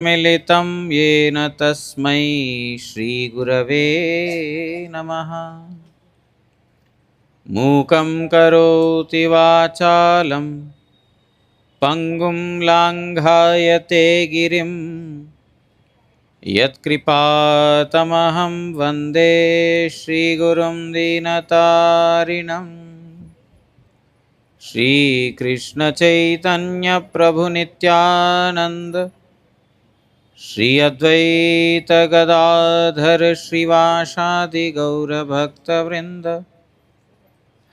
मिलितं येन तस्मै श्रीगुरवे नमः। मूकं करोति वाचालं पङ्गुं लाङ्घयते गिरिं यत्कृपातमहं वन्दे श्रीगुरुं दीनतारिणम्। श्रीकृष्णचैतन्यप्रभुनित्यानन्द श्री अद्वैत गदाधर श्रीवासादि गौरभक्तवृंद।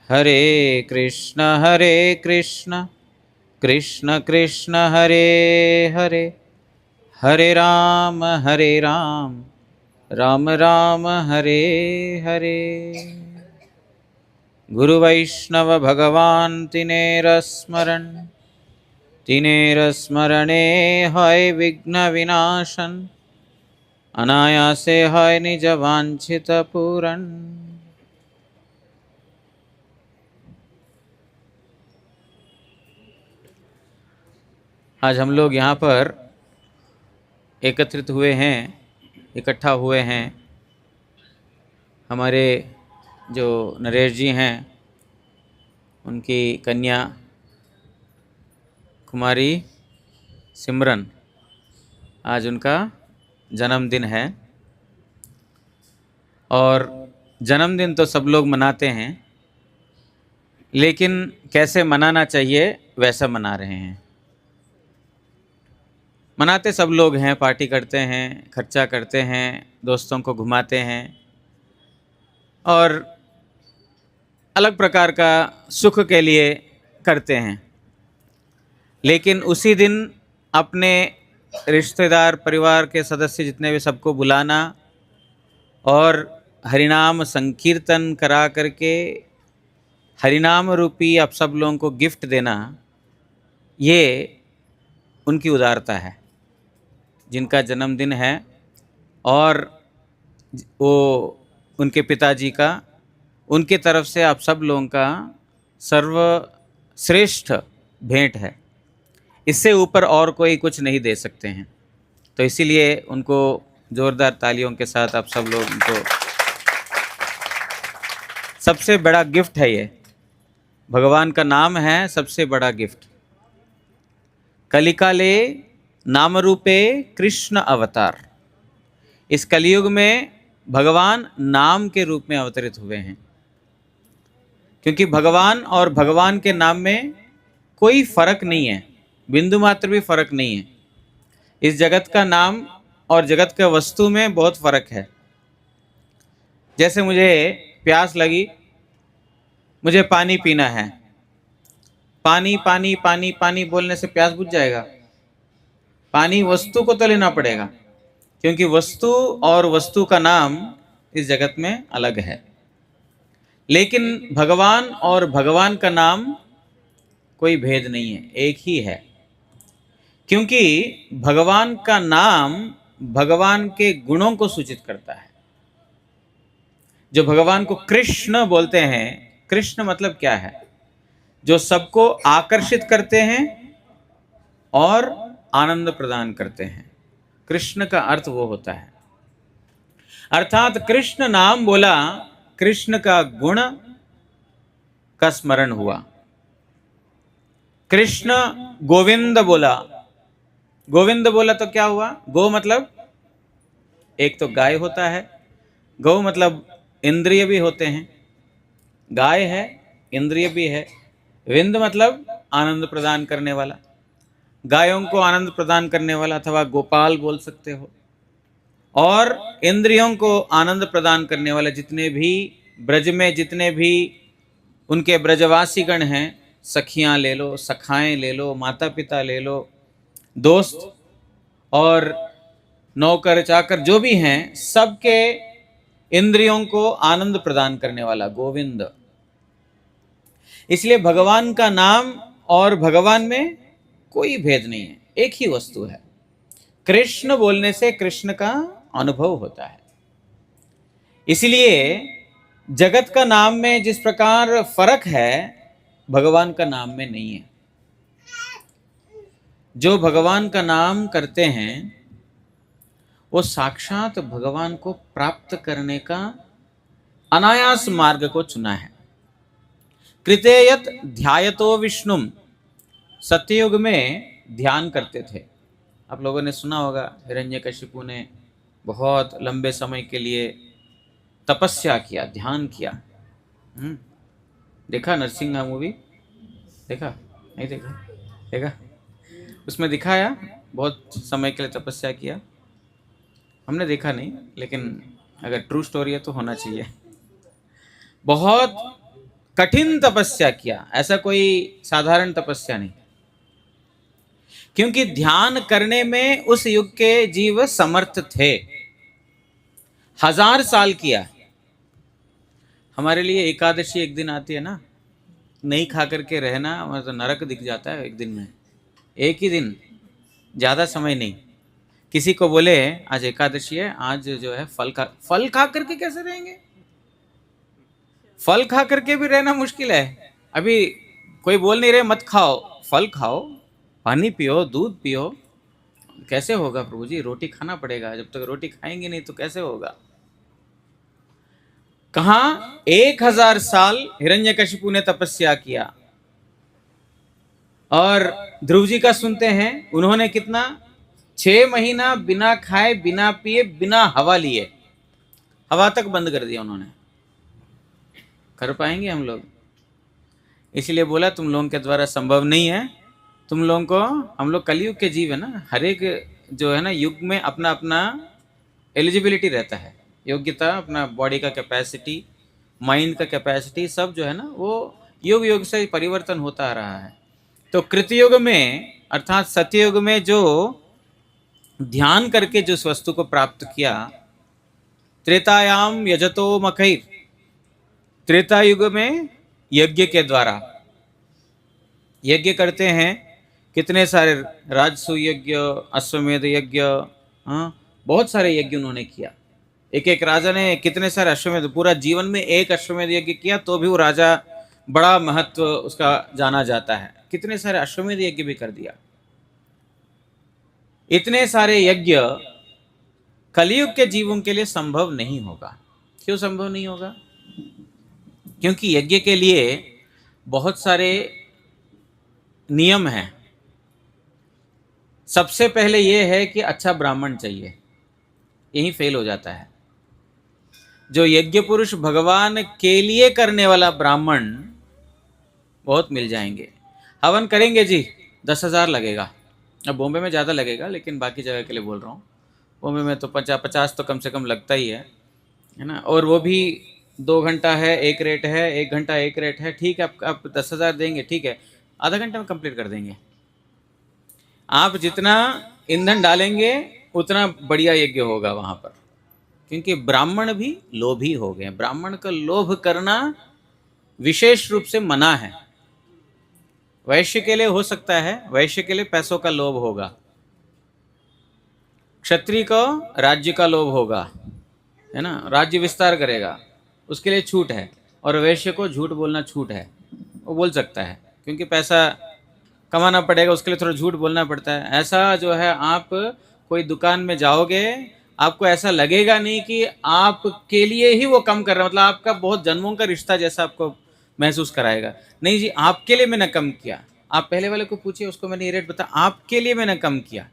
हरे कृष्ण कृष्ण कृष्ण हरे हरे, हरे राम राम राम हरे हरे। गुरु वैष्णव भगवान तिनेर स्मरणे हय विघ्न विनाशन, अनायासे हय निज वांछित पूरन। आज हम लोग यहाँ पर एकत्रित हुए हैं, इकट्ठा हुए हैं। हमारे जो नरेश जी हैं, उनकी कन्या कुमारी सिमरन, आज उनका जन्मदिन है। और जन्मदिन तो सब लोग मनाते हैं, लेकिन कैसे मनाना चाहिए वैसा मना रहे हैं। मनाते सब लोग हैं, पार्टी करते हैं, खर्चा करते हैं, दोस्तों को घुमाते हैं और अलग प्रकार का सुख के लिए करते हैं। लेकिन उसी दिन अपने रिश्तेदार, परिवार के सदस्य जितने भी, सबको बुलाना और हरिनाम संकीर्तन करा करके हरिनाम रूपी आप सब लोगों को गिफ्ट देना, ये उनकी उदारता है जिनका जन्मदिन है। और वो उनके पिताजी का, उनकी तरफ से आप सब लोगों का सर्वश्रेष्ठ भेंट है। इससे ऊपर और कोई कुछ नहीं दे सकते हैं। तो इसीलिए उनको जोरदार तालियों के साथ आप सब लोग उनको, सबसे बड़ा गिफ्ट है ये, भगवान का नाम है सबसे बड़ा गिफ्ट। कलिकाले नाम रूपे कृष्ण अवतार। इस कलयुग में भगवान नाम के रूप में अवतरित हुए हैं, क्योंकि भगवान और भगवान के नाम में कोई फर्क नहीं है, बिंदु मात्र भी फर्क नहीं है। इस जगत का नाम और जगत के वस्तु में बहुत फर्क है। जैसे मुझे प्यास लगी, मुझे पानी पीना है, पानी पानी पानी पानी बोलने से प्यास बुझ जाएगा? पानी वस्तु को तो लेना पड़ेगा, क्योंकि वस्तु और वस्तु का नाम इस जगत में अलग है। लेकिन भगवान और भगवान का नाम कोई भेद नहीं है, एक ही है। क्योंकि भगवान का नाम भगवान के गुणों को सूचित करता है। जो भगवान को कृष्ण बोलते हैं, कृष्ण मतलब क्या है? जो सबको आकर्षित करते हैं और आनंद प्रदान करते हैं। कृष्ण का अर्थ वो होता है। अर्थात कृष्ण नाम बोला, कृष्ण का गुण का स्मरण हुआ। कृष्ण गोविंद बोला, गोविंद बोला तो क्या हुआ? गो मतलब एक तो गाय होता है, गौ मतलब इंद्रिय भी होते हैं, गाय है, इंद्रिय भी है। विंद मतलब आनंद प्रदान करने वाला, गायों को आनंद प्रदान करने वाला, अथवा गोपाल बोल सकते हो। और इंद्रियों को आनंद प्रदान करने वाला, जितने भी ब्रज में जितने भी उनके ब्रजवासी गण हैं, सखियां ले लो, सखाएं ले लो, माता पिता ले लो, दोस्त और नौकर चाकर जो भी हैं, सबके इंद्रियों को आनंद प्रदान करने वाला गोविंद। इसलिए भगवान का नाम और भगवान में कोई भेद नहीं है, एक ही वस्तु है। कृष्ण बोलने से कृष्ण का अनुभव होता है। इसलिए जगत का नाम में जिस प्रकार फर्क है, भगवान का नाम में नहीं है। जो भगवान का नाम करते हैं वो साक्षात भगवान को प्राप्त करने का अनायास मार्ग को चुना है। कृतेयत ध्यायतो विष्णुम, सत्ययुग में ध्यान करते थे। आप लोगों ने सुना होगा हिरण्यकशिपु ने बहुत लंबे समय के लिए तपस्या किया, ध्यान किया। देखा नरसिंहा मूवी? देखा? नहीं देखा? देखा? उसमें दिखाया बहुत समय के लिए तपस्या किया। हमने देखा नहीं, लेकिन अगर ट्रू स्टोरी है तो होना चाहिए। बहुत कठिन तपस्या किया, ऐसा कोई साधारण तपस्या नहीं, क्योंकि ध्यान करने में उस युग के जीव समर्थ थे। 1000 साल किया। हमारे लिए एकादशी एक दिन आती है ना, नहीं खा करके रहना मतलब नरक दिख जाता है एक दिन में, एक ही दिन, ज़्यादा समय नहीं। किसी को बोले आज एकादशी है, आज जो है फल खा करके कैसे रहेंगे? फल खा करके भी रहना मुश्किल है। अभी कोई बोल नहीं रहे मत खाओ, फल खाओ, पानी पियो, दूध पियो। कैसे होगा प्रभु जी? रोटी खाना पड़ेगा, जब तक रोटी खाएंगे नहीं तो कैसे होगा? कहाँ 1000 साल हिरण्यकशिपु ने तपस्या किया। और ध्रुव जी का सुनते हैं, उन्होंने कितना 6 महीना बिना खाए, बिना पिए, बिना हवा लिए, हवा तक बंद कर दिया उन्होंने। कर पाएंगे हम लोग? इसलिए बोला तुम लोगों के द्वारा संभव नहीं है। तुम लोगों को, हम लोग कलयुग के जीव है ना, हर एक जो है ना युग में अपना अपना एलिजिबिलिटी रहता है, योग्यता, अपना बॉडी का कैपेसिटी, माइंड का कैपेसिटी, सब जो है ना वो युग युग से परिवर्तन होता आ रहा है। तो कृतयुग में अर्थात सत्ययुग में जो ध्यान करके जिस वस्तु को प्राप्त किया, त्रेतायाम यजतो मखैर, त्रेता युग में यज्ञ के द्वारा, यज्ञ करते हैं कितने सारे, राजसु यज्ञ, अश्वमेध यज्ञ, बहुत सारे यज्ञ उन्होंने किया। एक एक राजा ने कितने सारे अश्वमेध, पूरा जीवन में एक अश्वमेध यज्ञ किया तो भी वो राजा बड़ा महत्व उसका जाना जाता है। कितने सारे अश्वमेध यज्ञ भी कर दिया। इतने सारे यज्ञ कलयुग के जीवों के लिए संभव नहीं होगा। क्यों संभव नहीं होगा? क्योंकि यज्ञ के लिए बहुत सारे नियम हैं। सबसे पहले यह है कि अच्छा ब्राह्मण चाहिए, यही फेल हो जाता है। जो यज्ञ पुरुष भगवान के लिए करने वाला ब्राह्मण बहुत मिल जाएंगे। हवन करेंगे जी, 10,000 लगेगा। अब बॉम्बे में ज़्यादा लगेगा, लेकिन बाकी जगह के लिए बोल रहा हूँ। बॉम्बे में तो 50 तो कम से कम लगता ही है ना। और वो भी 2 घंटा है एक रेट है, 1 घंटा एक रेट है। ठीक है, आप 10,000 देंगे, ठीक है, आधा घंटे में कंप्लीट कर देंगे। आप जितना ईंधन डालेंगे उतना बढ़िया यज्ञ होगा वहाँ पर, क्योंकि ब्राह्मण भी लोभी हो गए। ब्राह्मण का लोभ करना विशेष रूप से मना है। वैश्य के लिए हो सकता है, वैश्य के लिए पैसों का लोभ होगा, क्षत्रिय को राज्य का लोभ होगा, है ना, राज्य विस्तार करेगा, उसके लिए छूट है। और वैश्य को झूठ बोलना छूट है, वो बोल सकता है, क्योंकि पैसा कमाना पड़ेगा, उसके लिए थोड़ा झूठ बोलना पड़ता है। ऐसा जो है, आप कोई दुकान में जाओगे, आपको ऐसा लगेगा नहीं कि आपके लिए ही वो कम कर रहा है, मतलब आपका बहुत जन्मों का रिश्ता जैसा आपको महसूस कराएगा। नहीं जी, आपके लिए मैंने कम किया। आप पहले वाले को पूछिए, उसको मैंने ये रेट बताया, आपके लिए मैंने कम किया।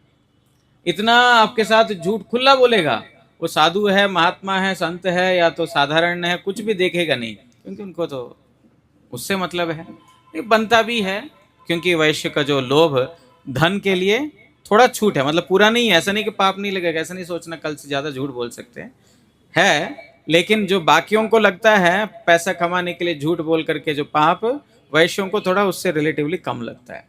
इतना आपके साथ झूठ खुला बोलेगा। वो साधु है, महात्मा है, संत है, या तो साधारण है, कुछ भी देखेगा नहीं, क्योंकि उनको तो उससे मतलब है। ये बनता भी है, क्योंकि वैश्य का जो लोभ धन के लिए थोड़ा छूट है, मतलब पूरा नहीं है। ऐसा नहीं कि पाप नहीं लगेगा, ऐसा नहीं सोचना कल से ज़्यादा झूठ बोल सकते हैं। लेकिन जो बाकियों को लगता है पैसा कमाने के लिए झूठ बोल करके जो पाप, वैश्यों को थोड़ा उससे रिलेटिवली कम लगता है।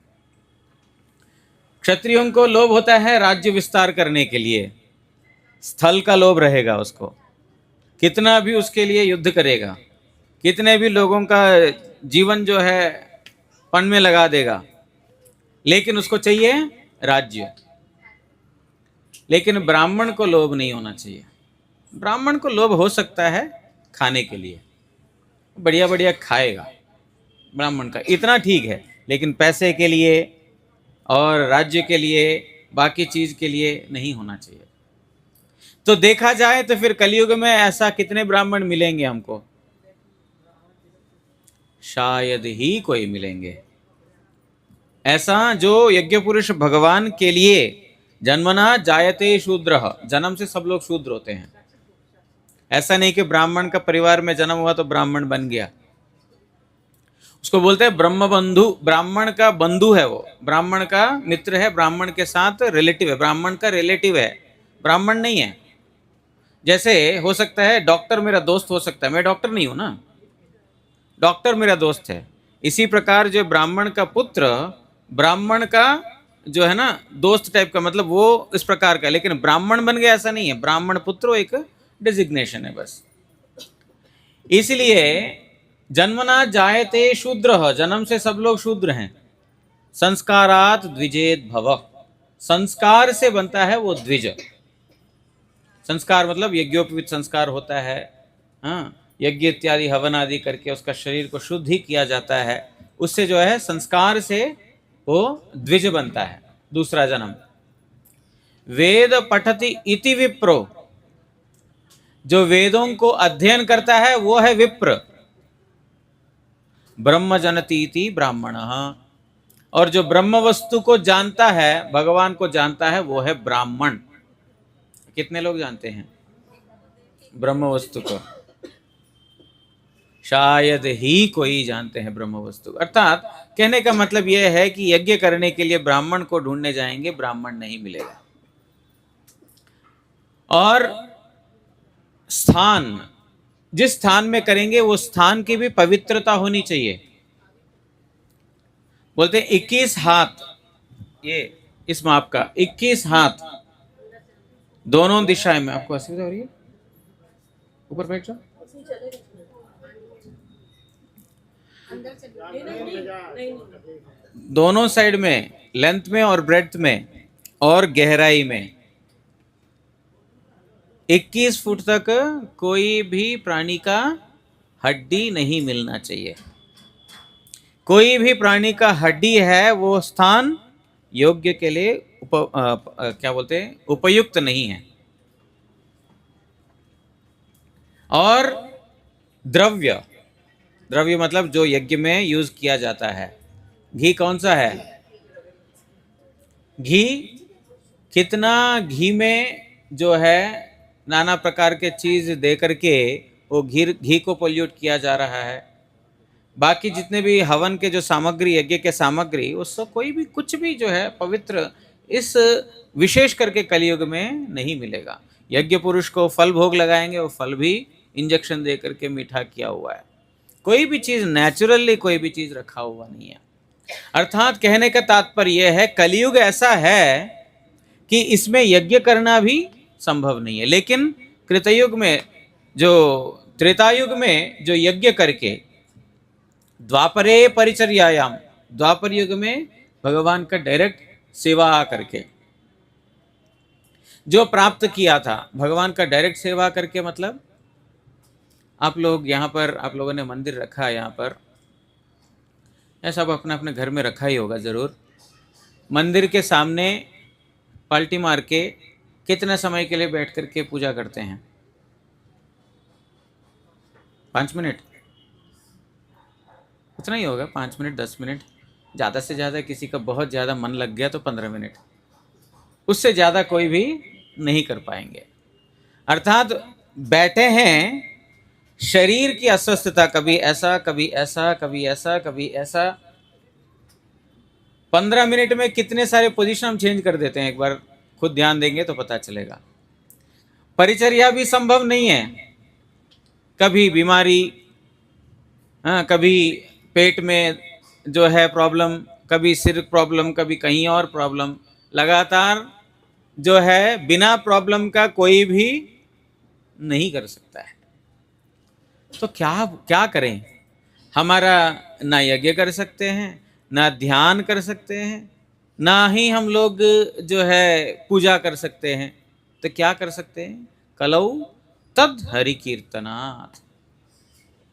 क्षत्रियों को लोभ होता है राज्य विस्तार करने के लिए, स्थल का लोभ रहेगा उसको, कितना भी उसके लिए युद्ध करेगा, कितने भी लोगों का जीवन जो है पन में लगा देगा, लेकिन उसको चाहिए राज्य। लेकिन ब्राह्मण को लोभ नहीं होना चाहिए। ब्राह्मण को लोभ हो सकता है खाने के लिए, बढ़िया बढ़िया खाएगा ब्राह्मण का, इतना ठीक है, लेकिन पैसे के लिए और राज्य के लिए, बाकी चीज़ के लिए नहीं होना चाहिए। तो देखा जाए तो फिर कलयुग में ऐसा कितने ब्राह्मण मिलेंगे हमको? शायद ही कोई मिलेंगे ऐसा जो यज्ञ पुरुष भगवान के लिए जन्मना जायते शूद्र, जन्म से सब लोग शूद्र होते हैं। ऐसा नहीं कि ब्राह्मण का परिवार में जन्म हुआ तो ब्राह्मण बन गया। उसको बोलते हैं ब्रह्म बंधु। ब्राह्मण का बंधु है वो, ब्राह्मण का मित्र है, ब्राह्मण के साथ रिलेटिव है, ब्राह्मण का रिलेटिव है, ब्राह्मण नहीं है। जैसे हो सकता है डॉक्टर मेरा दोस्त हो सकता है, मैं डॉक्टर नहीं हूं ना, डॉक्टर मेरा दोस्त है। इसी प्रकार जो ब्राह्मण का पुत्र ब्राह्मण का जो है ना दोस्त टाइप का, मतलब वो इस प्रकार का, लेकिन ब्राह्मण बन गया ऐसा नहीं है। ब्राह्मण पुत्र एक डिजिग्नेशन है बस। इसलिए जन्मना जायते शूद्र, जन्म से सब लोग शूद्र हैं। संस्कारात द्विजेद भव, संस्कार से बनता है वो द्विज। संस्कार मतलब यज्ञोपवीत संस्कार होता है, हाँ, यज्ञ इत्यादि हवन आदि करके उसका शरीर को शुद्ध ही किया जाता है, उससे जो है संस्कार से वो द्विज बनता है, दूसरा जन्म। वेद पठति इति विप्रो, जो वेदों को अध्ययन करता है वो है विप्र। ब्रह्म जनतीति ब्राह्मण, और जो ब्रह्म वस्तु को जानता है, भगवान को जानता है, वो है ब्राह्मण। कितने लोग जानते हैं ब्रह्म वस्तु को? शायद ही कोई जानते हैं ब्रह्म वस्तु। अर्थात कहने का मतलब यह है कि यज्ञ करने के लिए ब्राह्मण को ढूंढने जाएंगे, ब्राह्मण नहीं मिलेगा। और स्थान, जिस स्थान में करेंगे वो स्थान की भी पवित्रता होनी चाहिए। बोलते हैं 21 हाथ, ये इस माप का 21 हाथ दोनों दिशाएं में। आपको असुविधा हो रही है? ऊपर बैठ जाओ। दोनों साइड में, लेंथ में और ब्रेड्थ में और गहराई में 21 फुट तक कोई भी प्राणी का हड्डी नहीं मिलना चाहिए। कोई भी प्राणी का हड्डी है वो स्थान योग्य के लिए क्या बोलते हैं, उपयुक्त नहीं है। और द्रव्य, द्रव्य मतलब जो यज्ञ में यूज किया जाता है। घी कौन सा है? घी, कितना घी में जो है नाना प्रकार के चीज दे करके वो घी को पोल्यूट किया जा रहा है। बाकी जितने भी हवन के जो सामग्री, यज्ञ के सामग्री, उससे कोई भी कुछ भी जो है पवित्र इस विशेष करके कलयुग में नहीं मिलेगा। यज्ञ पुरुष को फल भोग लगाएंगे, वो फल भी इंजेक्शन दे करके मीठा किया हुआ है। कोई भी चीज नेचुरली कोई भी चीज रखा हुआ नहीं है। अर्थात कहने का तात्पर्य यह है कलयुग ऐसा है कि इसमें यज्ञ करना भी संभव नहीं है। लेकिन कृतयुग में, जो त्रेतायुग में जो यज्ञ करके, द्वापरे परिचर्यायाम, द्वापर युग में भगवान का डायरेक्ट सेवा करके जो प्राप्त किया था, भगवान का डायरेक्ट सेवा करके, मतलब आप लोग यहाँ पर, आप लोगों ने मंदिर रखा है यहाँ पर, ऐसा सब अपने अपने घर में रखा ही होगा ज़रूर। मंदिर के सामने पलटी मार के कितने समय के लिए बैठ कर के पूजा करते हैं? 5 मिनट, उतना ही होगा, 5 मिनट 10 मिनट, ज़्यादा से ज़्यादा किसी का बहुत ज़्यादा मन लग गया तो 15 मिनट, उससे ज़्यादा कोई भी नहीं कर पाएंगे। अर्थात बैठे हैं, शरीर की अस्वस्थता, कभी ऐसा कभी ऐसा कभी ऐसा कभी ऐसा, 15 मिनट में कितने सारे पोजीशन हम चेंज कर देते हैं, एक बार खुद ध्यान देंगे तो पता चलेगा। परिचर्या भी संभव नहीं है, कभी बीमारी, हाँ, कभी पेट में जो है प्रॉब्लम, कभी सिर प्रॉब्लम, कभी कहीं और प्रॉब्लम, लगातार जो है बिना प्रॉब्लम का कोई भी नहीं कर सकता है। तो क्या क्या करें? हमारा ना यज्ञ कर सकते हैं, ना ध्यान कर सकते हैं, ना ही हम लोग जो है पूजा कर सकते हैं। तो क्या कर सकते हैं? कलौ तद हरि कीर्तनात्,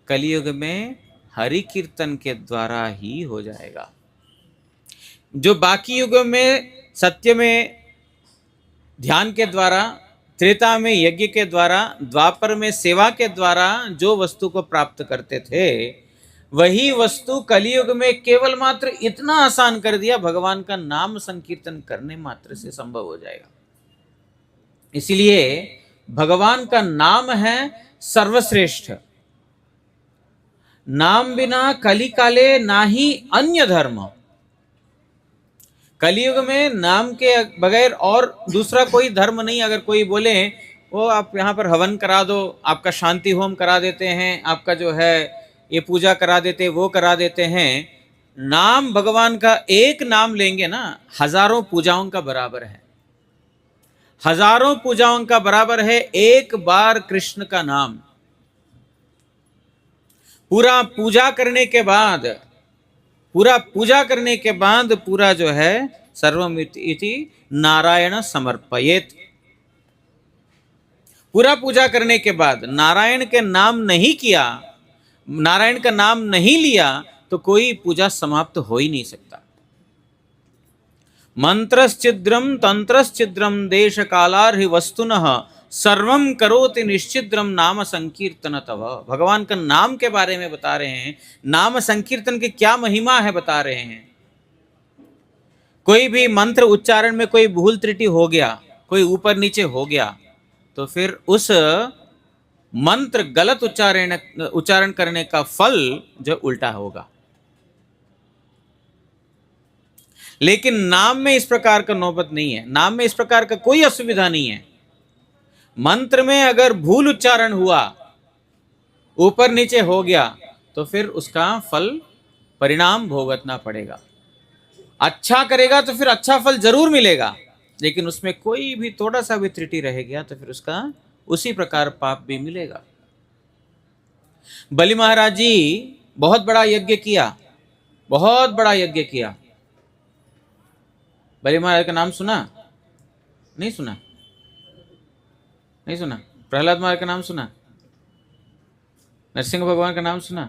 कलयुग में हरि कीर्तन के द्वारा ही हो जाएगा। जो बाकी युगों में सत्य में ध्यान के द्वारा, त्रेता में यज्ञ के द्वारा, द्वापर में सेवा के द्वारा जो वस्तु को प्राप्त करते थे, वही वस्तु कलयुग में केवल मात्र इतना आसान कर दिया, भगवान का नाम संकीर्तन करने मात्र से संभव हो जाएगा। इसलिए भगवान का नाम है सर्वश्रेष्ठ। नाम बिना कली काले नाही अन्य धर्म। कलयुग में नाम के बगैर और दूसरा कोई धर्म नहीं। अगर कोई बोले वो आप यहाँ पर हवन करा दो, आपका शांति होम करा देते हैं, आपका जो है ये पूजा करा देते, वो करा देते हैं, नाम भगवान का एक नाम लेंगे ना, हजारों पूजाओं का बराबर है। हजारों पूजाओं का बराबर है एक बार कृष्ण का नाम। पूरा पूजा करने के बाद पूरा जो है सर्वम इति नारायण समर्पयेत। पूरा पूजा करने के बाद नारायण के नाम नहीं किया, नारायण का नाम नहीं लिया, तो कोई पूजा समाप्त हो ही नहीं सकता। मंत्रश्चिद्रम तंत्रश्चिद्रम देश कालार्हि वस्तुनः सर्वम करोति निश्चिद्रम नाम संकीर्तन तव। भगवान का नाम के बारे में बता रहे हैं, नाम संकीर्तन की क्या महिमा है बता रहे हैं। कोई भी मंत्र उच्चारण में कोई भूल त्रुटि हो गया, कोई ऊपर नीचे हो गया, तो फिर उस मंत्र गलत उच्चारण करने का फल जो उल्टा होगा। लेकिन नाम में इस प्रकार का नौबत नहीं है, नाम में इस प्रकार का कोई असुविधा नहीं है। मंत्र में अगर भूल उच्चारण हुआ, ऊपर नीचे हो गया, तो फिर उसका फल परिणाम भुगतना पड़ेगा। अच्छा करेगा तो फिर अच्छा फल जरूर मिलेगा, लेकिन उसमें कोई भी थोड़ा सा भी त्रुटि रह गया तो फिर उसका उसी प्रकार पाप भी मिलेगा। बलि महाराज जी बहुत बड़ा यज्ञ किया, बहुत बड़ा यज्ञ किया। बलि महाराज का नाम सुना? नहीं सुना? नहीं सुना? प्रहलाद महाराज का नाम सुना? नरसिंह भगवान का नाम सुना?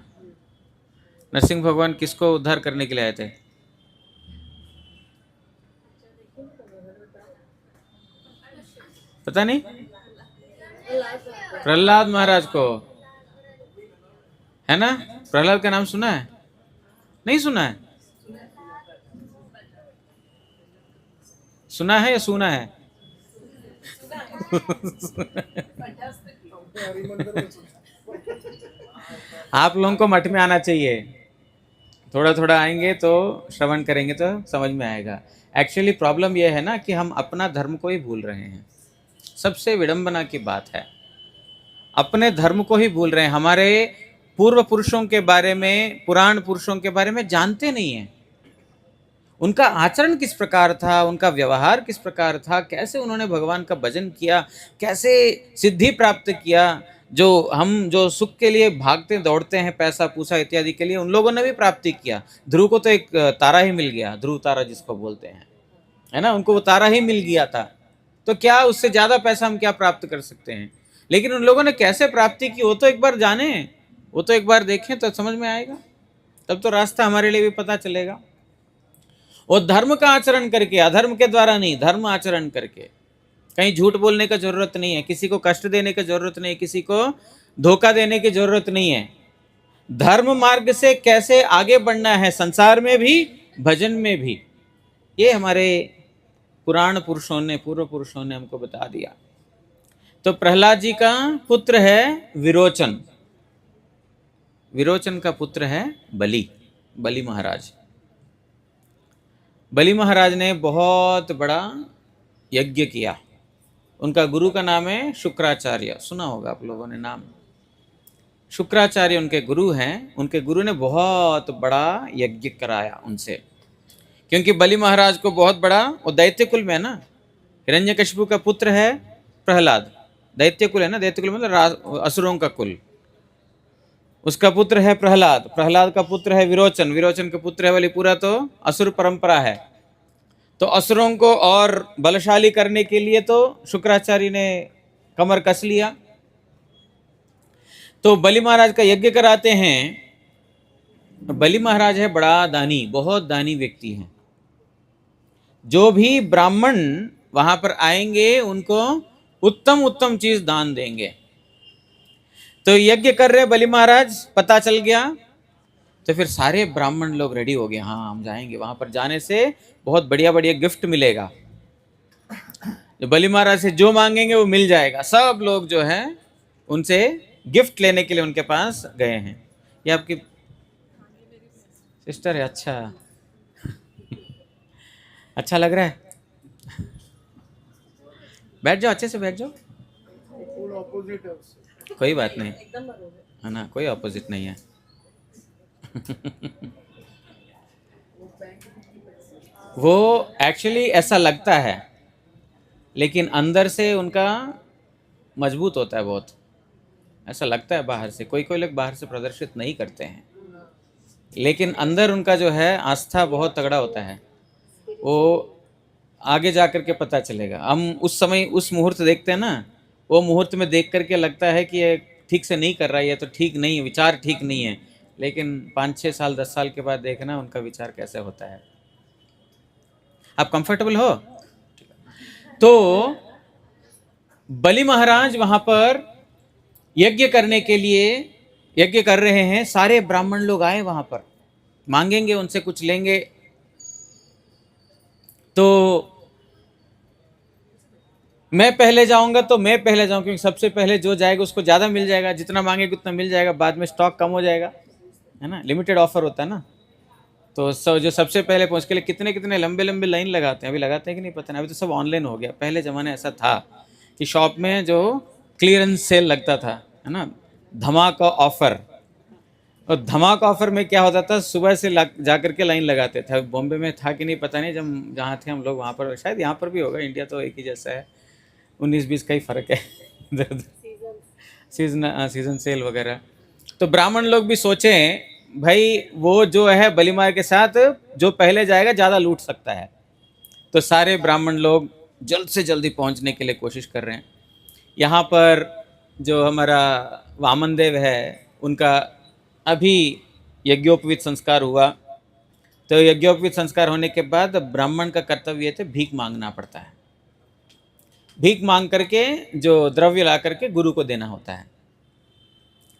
नरसिंह भगवान किसको उद्धार करने के लिए आए थे? पता नहीं? प्रहलाद महाराज को, है ना? प्रहलाद का नाम सुना है? नहीं सुना है? सुना है या सुना है? आप लोगों को मठ में आना चाहिए, थोड़ा थोड़ा आएंगे तो श्रवण करेंगे तो समझ में आएगा। एक्चुअली प्रॉब्लम यह है ना कि हम अपना धर्म को ही भूल रहे हैं। सबसे विडंबना की बात है, अपने धर्म को ही भूल रहे हैं। हमारे पूर्व पुरुषों के बारे में, पुराण पुरुषों के बारे में जानते नहीं हैं। उनका आचरण किस प्रकार था, उनका व्यवहार किस प्रकार था, कैसे उन्होंने भगवान का भजन किया, कैसे सिद्धि प्राप्त किया। जो सुख के लिए भागते दौड़ते हैं, पैसा पूसा इत्यादि के लिए, उन लोगों ने भी प्राप्ति किया। ध्रुव को तो एक तारा ही मिल गया, ध्रुव तारा जिसको बोलते हैं, है ना, उनको वो तारा ही मिल गया था। तो क्या उससे ज़्यादा पैसा हम क्या प्राप्त कर सकते हैं? लेकिन उन लोगों ने कैसे प्राप्ति की वो तो एक बार जाने, वो तो एक बार देखें तो समझ में आएगा, तब तो रास्ता हमारे लिए भी पता चलेगा। वो धर्म का आचरण करके, अधर्म के द्वारा नहीं, धर्म आचरण करके। कहीं झूठ बोलने का जरूरत नहीं है, किसी को कष्ट देने की जरूरत नहीं, किसी को धोखा देने की जरूरत नहीं है। धर्म मार्ग से कैसे आगे बढ़ना है, संसार में भी भजन में भी, ये हमारे पुराण पुरुषों ने, पूर्व पुरुषों ने हमको बता दिया। तो प्रहलाद जी का पुत्र है विरोचन, विरोचन का पुत्र है बलि, बलि महाराज। बलि महाराज ने बहुत बड़ा यज्ञ किया। उनका गुरु का नाम है शुक्राचार्य, सुना होगा आप लोगों ने नाम। शुक्राचार्य उनके गुरु हैं। उनके गुरु ने बहुत बड़ा यज्ञ कराया उनसे, क्योंकि बलि महाराज को बहुत बड़ा, वो दैत्य कुल में है ना, हिरण्यकशिपु का पुत्र है प्रहलाद, दैत्य कुल है ना, दैत्य कुल मतलब असुरों का कुल। उसका पुत्र है प्रहलाद, प्रहलाद का पुत्र है विरोचन, विरोचन का पुत्र है बलि। पूरा तो असुर परंपरा है। तो असुरों को और बलशाली करने के लिए तो शुक्राचार्य ने कमर कस लिया। तो बलि महाराज का यज्ञ कराते हैं। बलि महाराज है बड़ा दानी, बहुत दानी व्यक्ति हैं। जो भी ब्राह्मण वहां पर आएंगे उनको उत्तम उत्तम चीज दान देंगे। तो यज्ञ कर रहे बलि महाराज, पता चल गया, तो फिर सारे ब्राह्मण लोग रेडी हो गए, हाँ हम जाएंगे, वहां पर जाने से बहुत बढ़िया बढ़िया गिफ्ट मिलेगा, जो बलि महाराज से जो मांगेंगे वो मिल जाएगा। सब लोग जो है उनसे गिफ्ट लेने के लिए उनके पास गए हैं। ये आपकी सिस्टर है? अच्छा, अच्छा लग रहा है, बैठ जाओ, अच्छे से बैठ जाओ, कोई बात नहीं है ना, कोई अपोजिट नहीं है। वो एक्चुअली ऐसा लगता है, लेकिन अंदर से उनका मजबूत होता है बहुत, ऐसा लगता है बाहर से, कोई कोई लोग बाहर से प्रदर्शित नहीं करते हैं, लेकिन अंदर उनका जो है आस्था बहुत तगड़ा होता है। वो आगे जा कर के पता चलेगा। हम उस समय उस मुहूर्त देखते हैं ना, वो मुहूर्त में देख करके लगता है कि ये ठीक से नहीं कर रहा है, ये तो ठीक नहीं है, विचार ठीक नहीं है, लेकिन 5-6 साल 10 साल के बाद देखना उनका विचार कैसे होता है। आप कंफर्टेबल हो? तो बलि महाराज वहां पर यज्ञ करने के लिए यज्ञ कर रहे हैं, सारे ब्राह्मण लोग आए वहां पर, मांगेंगे उनसे कुछ लेंगे। तो मैं पहले जाऊंगा तो मैं पहले जाऊं, क्योंकि सबसे पहले जो जाएगा उसको ज़्यादा मिल जाएगा, जितना मांगेगा उतना मिल जाएगा, बाद में स्टॉक कम हो जाएगा, है ना, लिमिटेड ऑफर होता है ना। तो जो सबसे पहले पहुंच के लिए कितने कितने लंबे लंबे लाइन लगाते हैं, अभी लगाते हैं कि नहीं पता नहीं, अभी तो सब ऑनलाइन हो गया। पहले ज़माने ऐसा था कि शॉप में जो क्लियरेंस सेल लगता था, है ना, धमाका ऑफर, और धमाका ऑफर में क्या होता था, सुबह से जा करके लाइन लगाते थे। बॉम्बे में था कि नहीं पता नहीं, जब जहाँ थे हम लोग वहाँ पर, शायद यहाँ पर भी होगा, इंडिया तो एक ही जैसा है, 19-20 का ही फर्क है इधर उधर, सीजन सेल वगैरह। तो ब्राह्मण लोग भी सोचे भाई वो जो है बलिमार के साथ जो पहले जाएगा ज़्यादा लूट सकता है, तो सारे ब्राह्मण लोग जल्द से जल्दी पहुंचने के लिए कोशिश कर रहे हैं। यहाँ पर जो हमारा वामन देव है, उनका अभी यज्ञोपवीत संस्कार हुआ। तो यज्ञोपवीत संस्कार होने के बाद ब्राह्मण का कर्तव्य थे भीख मांगना पड़ता है, भीख मांग करके जो द्रव्य ला करके गुरु को देना होता है।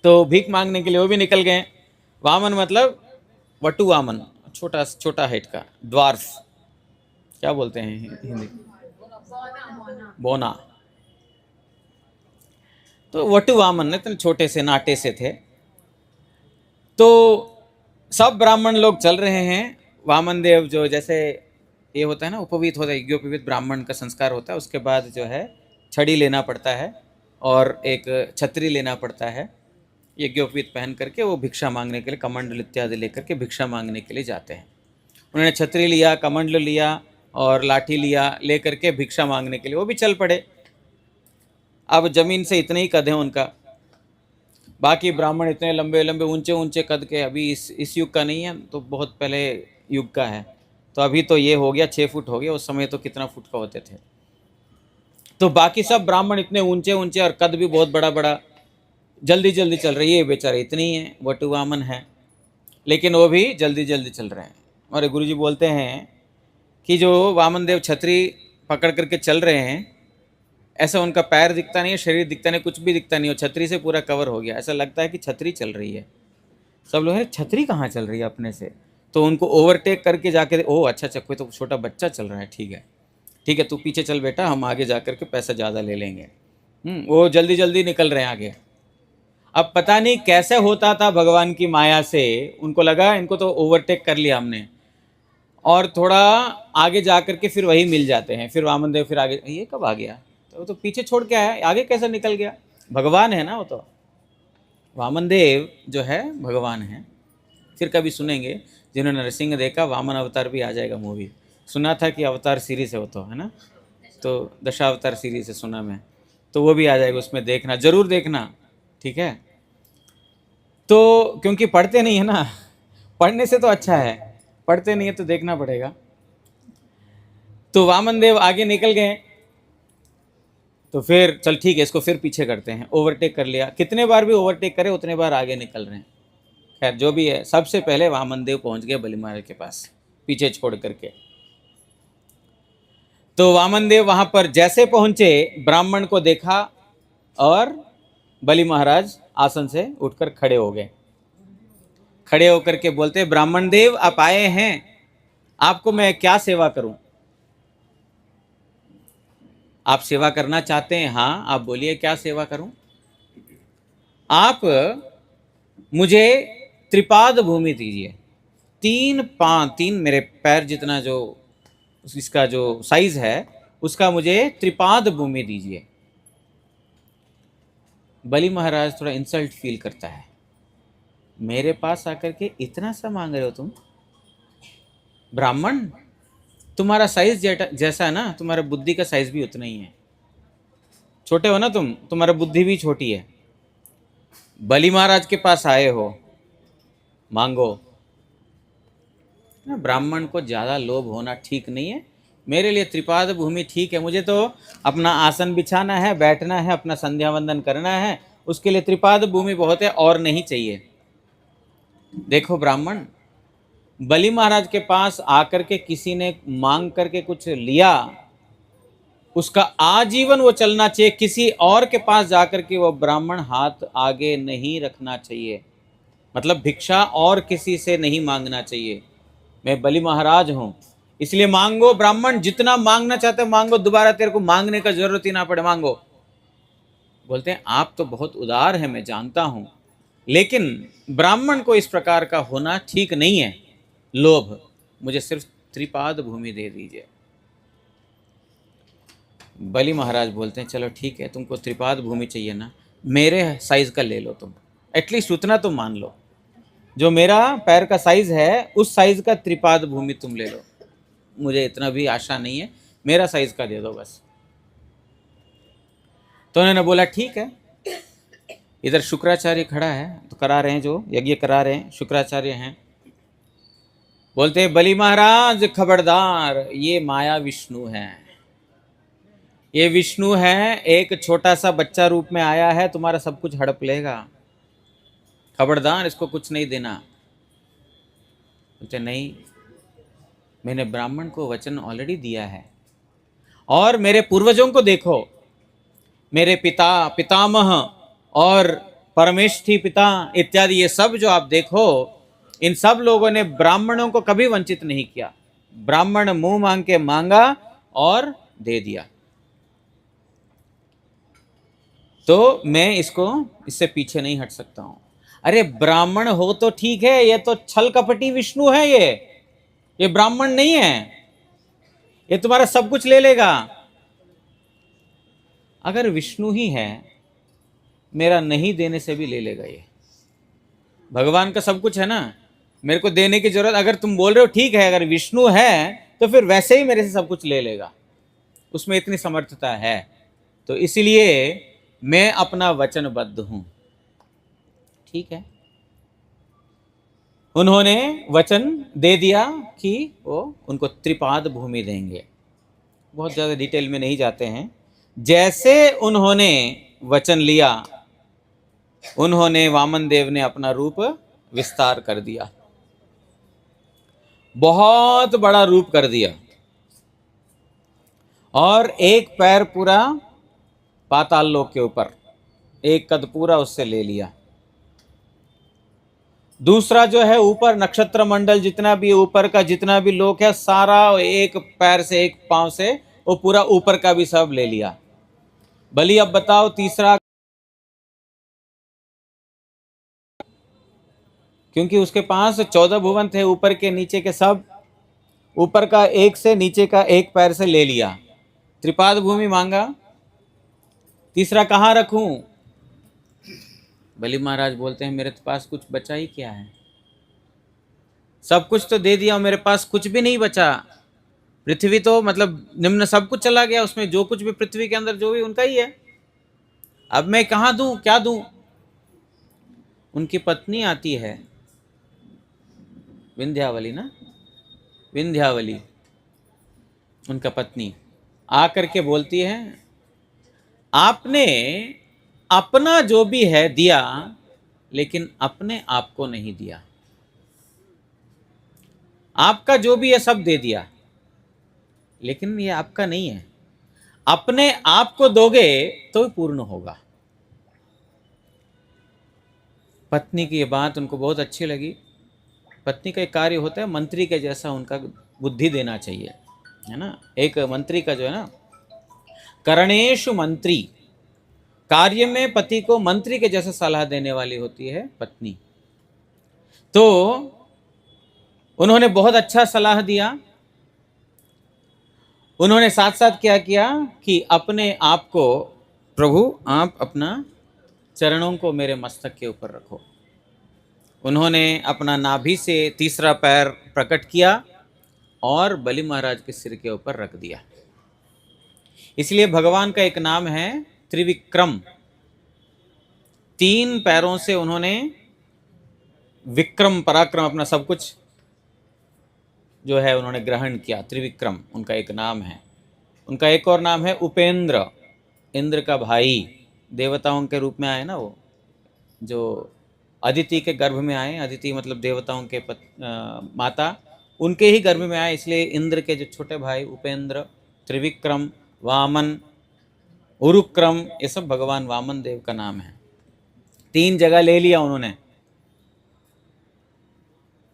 तो भीख मांगने के लिए वो भी निकल गए। वामन मतलब वटु वामन, छोटा छोटा हाइट का, द्वार्फ क्या बोलते हैं हिंदी, बोना। तो वटु वामन इतने छोटे से नाटे से थे। तो सब ब्राह्मण लोग चल रहे हैं। वामन देव जो जैसे ये होता है ना, उपवीत होता है, यज्ञोपवीत ब्राह्मण का संस्कार होता है, उसके बाद जो है छड़ी लेना पड़ता है और एक छतरी लेना पड़ता है। यज्ञोपवीत पहन करके वो भिक्षा मांगने के लिए, कमंडल इत्यादि लेकर के भिक्षा मांगने के लिए जाते हैं। उन्होंने छतरी लिया, कमंडल लिया और लाठी लिया, ले करके भिक्षा मांगने के लिए वो भी चल पड़े। अब जमीन से इतने ही कद हैं उनका, बाकी ब्राह्मण इतने लंबे लंबे ऊंचे ऊंचे कद के, अभी इस युग का नहीं है, तो बहुत पहले युग का है। तो अभी तो ये हो गया 6 फुट हो गया, उस समय तो कितना फुट का होते थे। तो बाकी सब ब्राह्मण इतने ऊंचे ऊंचे और कद भी बहुत बड़ा बड़ा, जल्दी जल्दी चल रही है, बेचारे इतनी ही है, वटु वामन है, लेकिन वो भी जल्दी जल्दी चल रहे हैं। और गुरुजी बोलते हैं कि जो वामन देव छतरी पकड़ करके चल रहे हैं, ऐसा उनका पैर दिखता नहीं है, शरीर दिखता नहीं, कुछ भी दिखता नहीं हो, छतरी से पूरा कवर हो गया, ऐसा लगता है कि छतरी चल रही है। सब लोग हैं छतरी कहाँ चल रही है अपने से, तो उनको ओवरटेक करके जाके, ओह अच्छा अच्छा, कोई तो छोटा बच्चा चल रहा है, ठीक है ठीक है, तू पीछे चल बेटा, हम आगे जा कर के पैसा ज़्यादा ले लेंगे। वो जल्दी जल्दी निकल रहे हैं आगे। अब पता नहीं कैसे होता था, भगवान की माया से उनको लगा इनको तो ओवरटेक कर लिया हमने, और थोड़ा आगे जा कर के फिर वही मिल जाते हैं। फिर वामन देव फिर आगे, ये कब आ गया, तो वो तो पीछे छोड़ के आया, आगे कैसे निकल गया, भगवान है ना वो तो। वामन देव जो है भगवान है। फिर कभी सुनेंगे, जिन्होंने नरसिंह देखा, वामन अवतार भी आ जाएगा मूवी, सुना था कि अवतार सीरीज है वो तो, है ना, तो दशावतार सीरीज है सुना मैं, तो वो भी आ जाएगा, उसमें देखना, जरूर देखना, ठीक है। तो क्योंकि पढ़ते नहीं है ना, पढ़ने से तो अच्छा है, पढ़ते नहीं है तो देखना पड़ेगा। तो वामन देव आगे निकल गए, तो फिर चल ठीक है, इसको फिर पीछे करते हैं, ओवरटेक कर लिया, कितने बार भी ओवरटेक करे उतने बार आगे निकल रहे हैं। खैर जो भी है, सबसे पहले वामन देव पहुंच गए बलि महाराज के पास, पीछे छोड़ करके। तो वामन देव वहां पर जैसे पहुंचे, ब्राह्मण को देखा और बलि महाराज आसन से उठकर खड़े हो गए। खड़े होकर के बोलते, ब्राह्मण देव आप आए हैं, आपको मैं क्या सेवा करूं? आप सेवा करना चाहते हैं? हाँ, आप बोलिए क्या सेवा करूं? आप मुझे त्रिपाद भूमि दीजिए, 3 मेरे पैर जितना जो इसका जो साइज है उसका मुझे त्रिपाद भूमि दीजिए। बलि महाराज थोड़ा इंसल्ट फील करता है, मेरे पास आकर के इतना सा मांग रहे हो तुम? ब्राह्मण, तुम्हारा साइज जैसा है ना, तुम्हारा बुद्धि का साइज भी उतना ही है। छोटे हो ना तुम, तुम्हारा बुद्धि भी छोटी है। बलि महाराज के पास आए हो, मांगो। ब्राह्मण को ज़्यादा लोभ होना ठीक नहीं है। मेरे लिए त्रिपाद भूमि ठीक है, मुझे तो अपना आसन बिछाना है, बैठना है, अपना संध्या वंदन करना है, उसके लिए त्रिपाद भूमि बहुत है, और नहीं चाहिए। देखो ब्राह्मण, बलि महाराज के पास आकर के किसी ने मांग करके कुछ लिया, उसका आजीवन वो चलना चाहिए। किसी और के पास जाकर के वो ब्राह्मण हाथ आगे नहीं रखना चाहिए, मतलब भिक्षा और किसी से नहीं मांगना चाहिए। मैं बलि महाराज हूं, इसलिए मांगो ब्राह्मण, जितना मांगना चाहते हो मांगो, दोबारा तेरे को मांगने का जरूरत ही ना पड़े, मांगो। बोलते हैं आप तो बहुत उदार है, मैं जानता हूं, लेकिन ब्राह्मण को इस प्रकार का होना ठीक नहीं है, लोभ। मुझे सिर्फ त्रिपाद भूमि दे दीजिए। बलि महाराज बोलते हैं चलो ठीक है, तुमको त्रिपाद भूमि चाहिए ना, मेरे साइज का ले लो, तुम एटलीस्ट उतना तो मान लो, जो मेरा पैर का साइज है उस साइज का त्रिपाद भूमि तुम ले लो। मुझे इतना भी आशा नहीं है, मेरा साइज का दे दो बस। तो उन्होंने बोला ठीक है। इधर शुक्राचार्य खड़ा है, तो करा रहे हैं, जो यज्ञ करा रहे हैं शुक्राचार्य हैं। बोलते हैं बलि महाराज खबरदार, ये माया विष्णु है, ये विष्णु है, एक छोटा सा बच्चा रूप में आया है, तुम्हारा सब कुछ हड़प लेगा, खबरदार इसको कुछ नहीं देना। बोलते नहीं, मैंने ब्राह्मण को वचन ऑलरेडी दिया है, और मेरे पूर्वजों को देखो, मेरे पिता पितामह और परमेष्ठी पिता इत्यादि, ये सब जो आप देखो, इन सब लोगों ने ब्राह्मणों को कभी वंचित नहीं किया। ब्राह्मण मुंह मांग के मांगा और दे दिया, तो मैं इससे पीछे नहीं हट सकता हूं। अरे ब्राह्मण हो तो ठीक है, ये तो छल कपटी विष्णु है, ये ब्राह्मण नहीं है, ये तुम्हारा सब कुछ ले लेगा। अगर विष्णु ही है, मेरा नहीं देने से भी ले लेगा। ये भगवान का सब कुछ है ना, मेरे को देने की जरूरत, अगर तुम बोल रहे हो ठीक है, अगर विष्णु है तो फिर वैसे ही मेरे से सब कुछ ले लेगा, उसमें इतनी समर्थता है। तो इसलिए मैं अपना वचनबद्ध हूं। ठीक है, उन्होंने वचन दे दिया कि वो उनको त्रिपाद भूमि देंगे। बहुत ज़्यादा डिटेल में नहीं जाते हैं। जैसे उन्होंने वचन लिया, उन्होंने वामन देव ने अपना रूप विस्तार कर दिया, बहुत बड़ा रूप कर दिया, और एक पैर पूरा पाताल लोक के ऊपर, एक कद पूरा उससे ले लिया। दूसरा जो है ऊपर नक्षत्र मंडल, जितना भी ऊपर का जितना भी लोक है, सारा एक पैर से, एक पांव से, वो पूरा ऊपर का भी सब ले लिया। बलि अब बताओ तीसरा, क्योंकि उसके पास 14 भुवन थे, ऊपर के नीचे के सब, ऊपर का एक से, नीचे का एक पैर से ले लिया, त्रिपाद भूमि मांगा, तीसरा कहाँ रखूं? बलि महाराज बोलते हैं मेरे पास कुछ बचा ही क्या है, सब कुछ तो दे दिया, मेरे पास कुछ भी नहीं बचा। पृथ्वी तो मतलब निम्न सब कुछ चला गया, उसमें जो कुछ भी पृथ्वी के अंदर जो भी उनका ही है, अब मैं कहाँ दूं, क्या दूं? उनकी पत्नी आती है, विंध्यावली ना, विंध्यावली उनका पत्नी, आकर के बोलती है आपने अपना जो भी है दिया, लेकिन अपने आप को नहीं दिया, आपका जो भी है सब दे दिया, लेकिन ये आपका नहीं है। अपने आप को दोगे तो पूर्ण होगा। पत्नी की ये बात उनको बहुत अच्छी लगी। पत्नी का एक कार्य होता है मंत्री के जैसा उनका बुद्धि देना चाहिए, है ना। एक मंत्री का जो है ना, करणेषु मंत्री, कार्य में पति को मंत्री के जैसा सलाह देने वाली होती है पत्नी। तो उन्होंने बहुत अच्छा सलाह दिया। उन्होंने साथ साथ क्या किया कि अपने आप को, प्रभु आप अपना चरणों को मेरे मस्तक के ऊपर रखो। उन्होंने अपना नाभि से तीसरा पैर प्रकट किया और बलि महाराज के सिर के ऊपर रख दिया। इसलिए भगवान का एक नाम है त्रिविक्रम। 3 पैरों से उन्होंने विक्रम पराक्रम अपना सब कुछ जो है उन्होंने ग्रहण किया। त्रिविक्रम उनका एक नाम है। उनका एक और नाम है उपेंद्र, इंद्र का भाई, देवताओं के रूप में आए ना वो, जो अदिति के गर्भ में आए। अदिति मतलब देवताओं के माता, उनके ही गर्भ में आए, इसलिए इंद्र के जो छोटे भाई उपेंद्र, त्रिविक्रम, वामन, उरुक्रम, ये सब भगवान वामन देव का नाम है। 3 जगह ले लिया उन्होंने।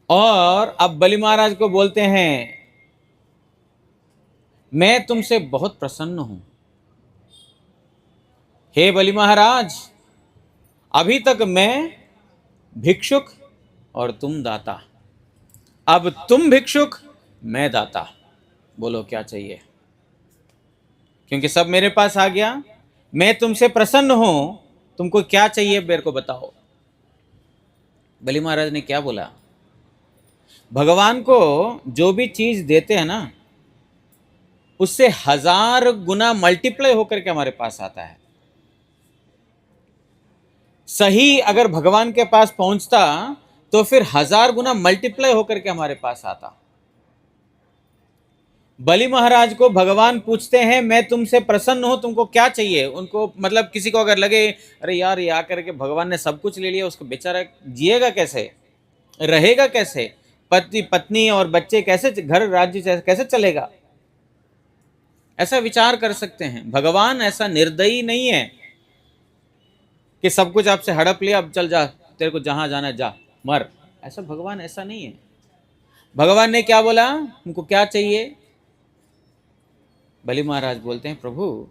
और अब बलि महाराज को बोलते हैं, मैं तुमसे बहुत प्रसन्न हूं हे बलि महाराज। अभी तक मैं भिक्षुक और तुम दाता, अब तुम भिक्षुक मैं दाता, बोलो क्या चाहिए। क्योंकि सब मेरे पास आ गया, मैं तुमसे प्रसन्न हूं, तुमको क्या चाहिए मेरे को बताओ। बलि महाराज ने क्या बोला, भगवान को जो भी चीज देते हैं ना, उससे 1000 गुना मल्टीप्लाई होकर के हमारे पास आता है। सही अगर भगवान के पास पहुंचता तो फिर 1000 गुना मल्टीप्लाई होकर के हमारे पास आता। बलि महाराज को भगवान पूछते हैं, मैं तुमसे प्रसन्न हूं, तुमको क्या चाहिए। उनको मतलब किसी को अगर लगे अरे यार ये आकर के भगवान ने सब कुछ ले लिया, उसको बेचारा जिएगा कैसे, रहेगा कैसे, पति पत्नी और बच्चे कैसे, घर राज्य कैसे चलेगा, ऐसा विचार कर सकते हैं। भगवान ऐसा निर्दयी नहीं है कि सब कुछ आपसे हड़प लिया, अब चल जा, तेरे को जहां जाना जा मर। ऐसा भगवान ऐसा नहीं है। भगवान ने क्या बोला, तुमको क्या चाहिए। बलि महाराज बोलते हैं, प्रभु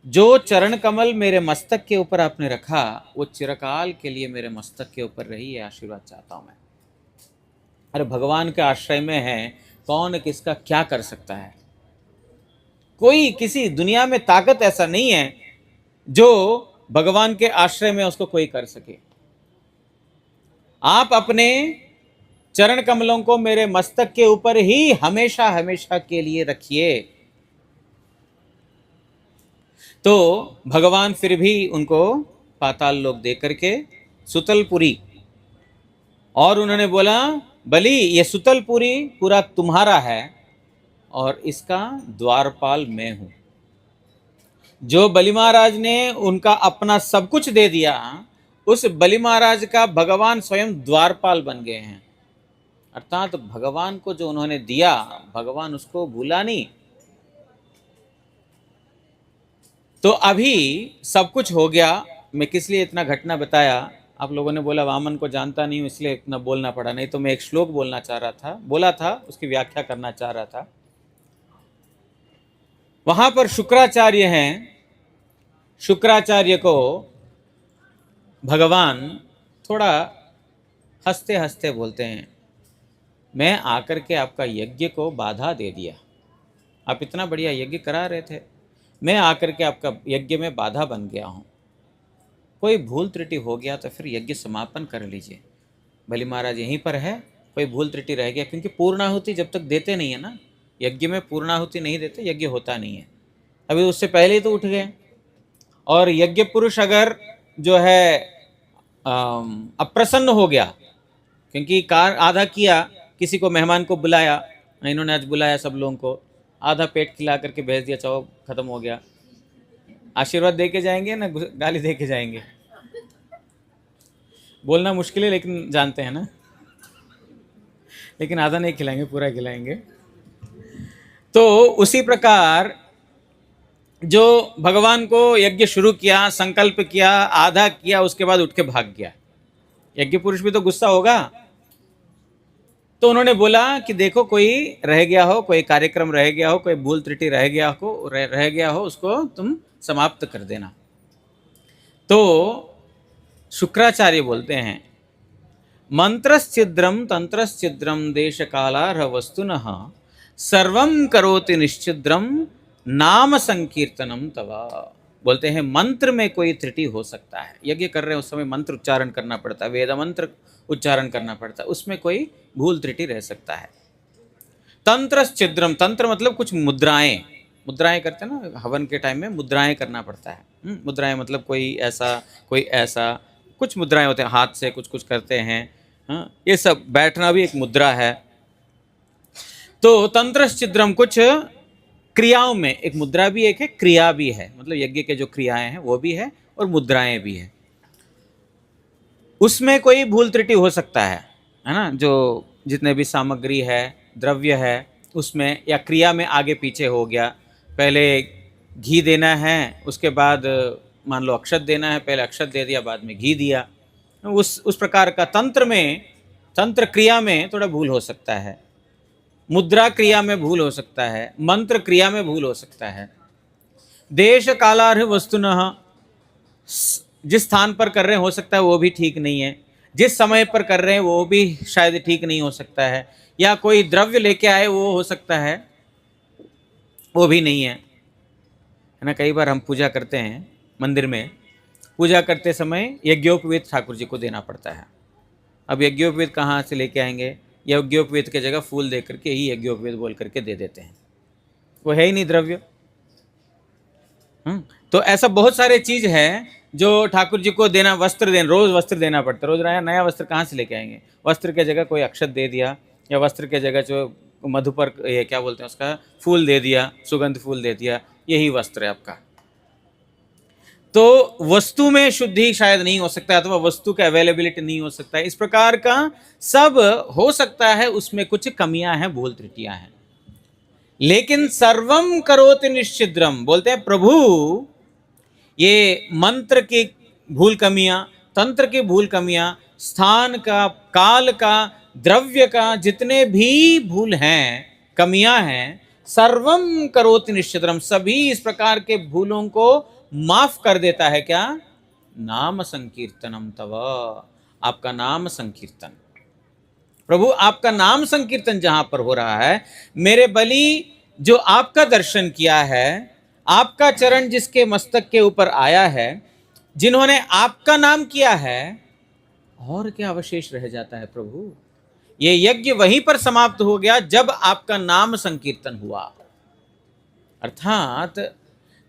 जो चरण कमल मेरे मस्तक के ऊपर आपने रखा, वो चिरकाल के लिए मेरे मस्तक के ऊपर रही है, आशीर्वाद चाहता हूं मैं। अरे भगवान के आश्रय में है, कौन किसका क्या कर सकता है। कोई किसी दुनिया में ताकत ऐसा नहीं है जो भगवान के आश्रय में उसको कोई कर सके। आप अपने चरण कमलों को मेरे मस्तक के ऊपर ही हमेशा हमेशा के लिए रखिए। तो भगवान फिर भी उनको पाताल लोक दे करके सुतलपुरी, और उन्होंने बोला, बलि ये सुतलपुरी पूरा तुम्हारा है और इसका द्वारपाल मैं हूं। जो बलि महाराज ने उनका अपना सब कुछ दे दिया, उस बलि महाराज का भगवान स्वयं द्वारपाल बन गए हैं। अर्थात भगवान को जो उन्होंने दिया, भगवान उसको भूला नहीं। तो अभी सब कुछ हो गया। मैं किस लिए इतना घटना बताया, आप लोगों ने बोला वामन को जानता नहीं हूं इसलिए इतना बोलना पड़ा, नहीं तो मैं एक श्लोक बोलना चाह रहा था, बोला था, उसकी व्याख्या करना चाह रहा था। वहां पर शुक्राचार्य हैं। शुक्राचार्य को भगवान थोड़ा हंसते हंसते बोलते हैं, मैं आकर के आपका यज्ञ को बाधा दे दिया। आप इतना बढ़िया यज्ञ करा रहे थे, मैं आकर के आपका यज्ञ में बाधा बन गया हूं। कोई भूल त्रुटि हो गया तो फिर यज्ञ समापन कर लीजिए। बलि महाराज यहीं पर है, कोई भूल त्रुटि रह गया, क्योंकि पूर्णाहुति जब तक देते नहीं है ना, यज्ञ में पूर्णाहुति नहीं देते यज्ञ होता नहीं है। अभी उससे पहले ही तो उठ गए। और यज्ञ पुरुष अगर जो है अप्रसन्न हो गया, क्योंकि कार आधा किया, किसी को मेहमान को बुलाया, इन्होंने आज बुलाया सब लोगों को, आधा पेट खिला करके भेज दिया, चाहो खत्म हो गया। आशीर्वाद दे के जाएंगे ना गाली दे के जाएंगे। बोलना मुश्किल है लेकिन जानते हैं ना, लेकिन आधा नहीं खिलाएंगे, पूरा खिलाएंगे। तो उसी प्रकार जो भगवान को यज्ञ शुरू किया, संकल्प किया, आधा किया, उसके बाद उठ के भाग गया, यज्ञ पुरुष भी तो गुस्सा होगा। तो उन्होंने बोला कि देखो कोई रह गया हो, कोई कार्यक्रम रह गया हो, कोई भूल त्रुटि रह गया हो, उसको तुम समाप्त कर देना। तो शुक्राचार्य बोलते हैं, मंत्रश्चिद्रम तंत्रश्चिद्रम देश कालारह वस्तुनः सर्वं करोति निश्चिद्रम नाम संकीर्तनम तवा। बोलते हैं मंत्र में कोई त्रुटि हो सकता है, यज्ञ कर रहे हैं उस समय मंत्र उच्चारण करना पड़ता है, वेद मंत्र उच्चारण करना पड़ता है, उसमें कोई भूल त्रुटि रह सकता है। तंत्रश्चिद्रम, तंत्र मतलब कुछ मुद्राएं, मुद्राएं करते हैं ना हवन के टाइम में, मुद्राएं करना पड़ता है। मुद्राएं मतलब कोई ऐसा कुछ मुद्राएं होते हैं, हाथ से कुछ कुछ करते हैं। हाँ, ये सब बैठना भी एक मुद्रा है। तो तंत्रश्चिद्रम कुछ क्रियाओं में, एक मुद्रा भी एक है, क्रिया भी है, मतलब यज्ञ के जो क्रियाएं हैं वो भी है और मुद्राएं भी है। उसमें कोई भूल त्रुटि हो सकता है ना, जो जितने भी सामग्री है, द्रव्य है, उसमें या क्रिया में आगे पीछे हो गया, पहले घी देना है, उसके बाद मान लो अक्षत देना है, पहले अक्षत दे दिया बाद में घी दिया, उस प्रकार का तंत्र क्रिया में थोड़ा भूल हो सकता है, मुद्रा क्रिया में भूल हो सकता है, मंत्र क्रिया में भूल हो सकता है। देश कालार्ह वस्तुनः, जिस स्थान पर कर रहे हैं हो सकता है वो भी ठीक नहीं है, जिस समय पर कर रहे हैं वो भी शायद ठीक नहीं हो सकता है, या कोई द्रव्य लेके आए वो हो सकता है वो भी नहीं है ना। कई बार हम पूजा करते हैं मंदिर में, पूजा करते समय यज्ञोपवीत ठाकुर जी को देना पड़ता है। अब यज्ञोपवीत कहाँ से लेके आएंगे, यज्ञोपवीत के जगह फूल दे करके ही यज्ञोपवीत बोल करके दे देते हैं, वो है ही नहीं द्रव्य। तो ऐसा बहुत सारे चीज है जो ठाकुर जी को देना, वस्त्र देना, रोज वस्त्र देना पड़ता है, रोज नया वस्त्र कहाँ से लेके आएंगे। वस्त्र के जगह कोई अक्षत दे दिया, या वस्त्र के जगह जो मधुपर ये क्या बोलते हैं उसका फूल दे दिया, सुगंध फूल दे दिया, यही वस्त्र है आपका। तो वस्तु में शुद्धि शायद नहीं हो सकता, अथवा वस्तु का अवेलेबिलिटी नहीं हो सकता है, इस प्रकार का सब हो सकता है, उसमें कुछ कमियां हैं, भूल त्रुटियां हैं। लेकिन सर्वम करोति निश्चिद्रम, बोलते हैं प्रभु ये मंत्र की भूल कमियां, तंत्र की भूल कमियां, स्थान का, काल का, द्रव्य का, जितने भी भूल हैं, कमियां हैं, सर्वम करोति निश्चिद्रम, सभी इस प्रकार के भूलों को माफ कर देता है। क्या? नाम संकीर्तनम तव, आपका नाम संकीर्तन। प्रभु आपका नाम संकीर्तन जहां पर हो रहा है, मेरे बलि जो आपका दर्शन किया है, आपका चरण जिसके मस्तक के ऊपर आया है, जिन्होंने आपका नाम किया है, और क्या अवशेष रह जाता है प्रभु। ये यज्ञ वहीं पर समाप्त हो गया जब आपका नाम संकीर्तन हुआ। अर्थात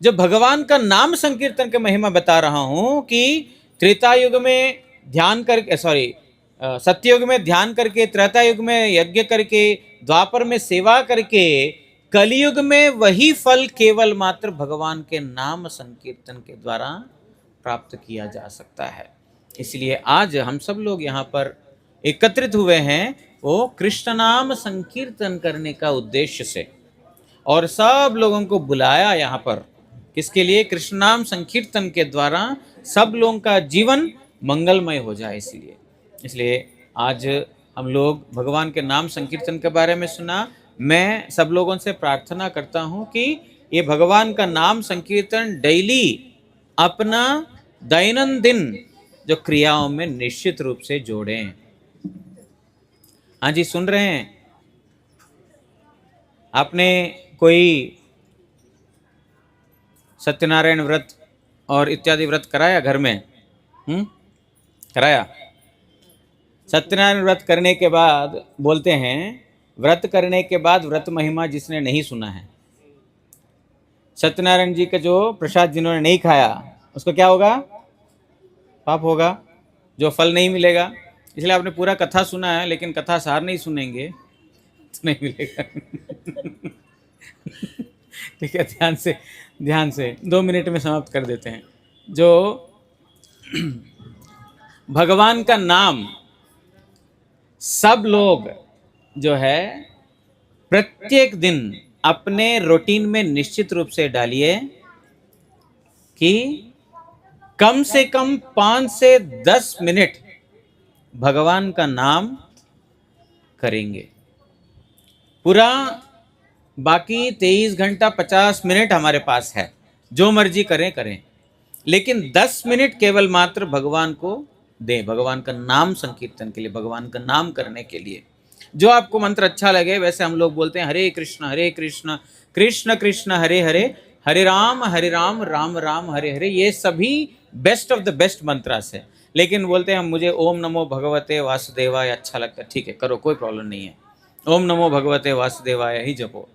जब भगवान का नाम संकीर्तन की महिमा बता रहा हूं कि त्रेता युग में ध्यान करके, सत्ययुग में ध्यान करके, त्रेता युग में यज्ञ करके, द्वापर में सेवा करके, कलयुग में वही फल केवल मात्र भगवान के नाम संकीर्तन के द्वारा प्राप्त किया जा सकता है। इसलिए आज हम सब लोग यहाँ पर एकत्रित हुए हैं वो कृष्ण नाम संकीर्तन करने का उद्देश्य से, और सब लोगों को बुलाया यहाँ पर किसके लिए? कृष्ण नाम संकीर्तन के द्वारा सब लोगों का जीवन मंगलमय हो जाए। इसलिए आज हम लोग भगवान के नाम संकीर्तन के बारे में सुना। मैं सब लोगों से प्रार्थना करता हूँ कि ये भगवान का नाम संकीर्तन डेली अपना दैनंदिन जो क्रियाओं में निश्चित रूप से जोड़ें। हाँ जी, सुन रहे हैं? आपने कोई सत्यनारायण व्रत और इत्यादि व्रत कराया घर में? कराया? सत्यनारायण व्रत करने के बाद बोलते हैं, व्रत करने के बाद व्रत महिमा जिसने नहीं सुना है, सत्यनारायण जी का जो प्रसाद जिन्होंने नहीं खाया, उसको क्या होगा? पाप होगा, जो फल नहीं मिलेगा। इसलिए आपने पूरा कथा सुना है, लेकिन कथा सार नहीं सुनेंगे तो नहीं मिलेगा। ठीक है, ध्यान से 2 मिनट में समाप्त कर देते हैं। जो भगवान का नाम सब लोग जो है प्रत्येक दिन अपने रूटीन में निश्चित रूप से डालिए कि कम से कम 5 से 10 मिनट भगवान का नाम करेंगे। पूरा बाकी 23 घंटा 50 मिनट हमारे पास है, जो मर्जी करें करें, लेकिन 10 मिनट केवल मात्र भगवान को दें, भगवान का नाम संकीर्तन के लिए, भगवान का नाम करने के लिए। जो आपको मंत्र अच्छा लगे, वैसे हम लोग बोलते हैं हरे कृष्ण कृष्ण कृष्ण हरे हरे, हरे राम राम राम हरे हरे। ये सभी best of the best mantras है। लेकिन बोलते हैं हम, मुझे ओम नमो भगवते वासुदेवाय अच्छा लगता है, ठीक है करो, कोई प्रॉब्लम नहीं है, ओम नमो भगवते वासुदेवाय ही जपो,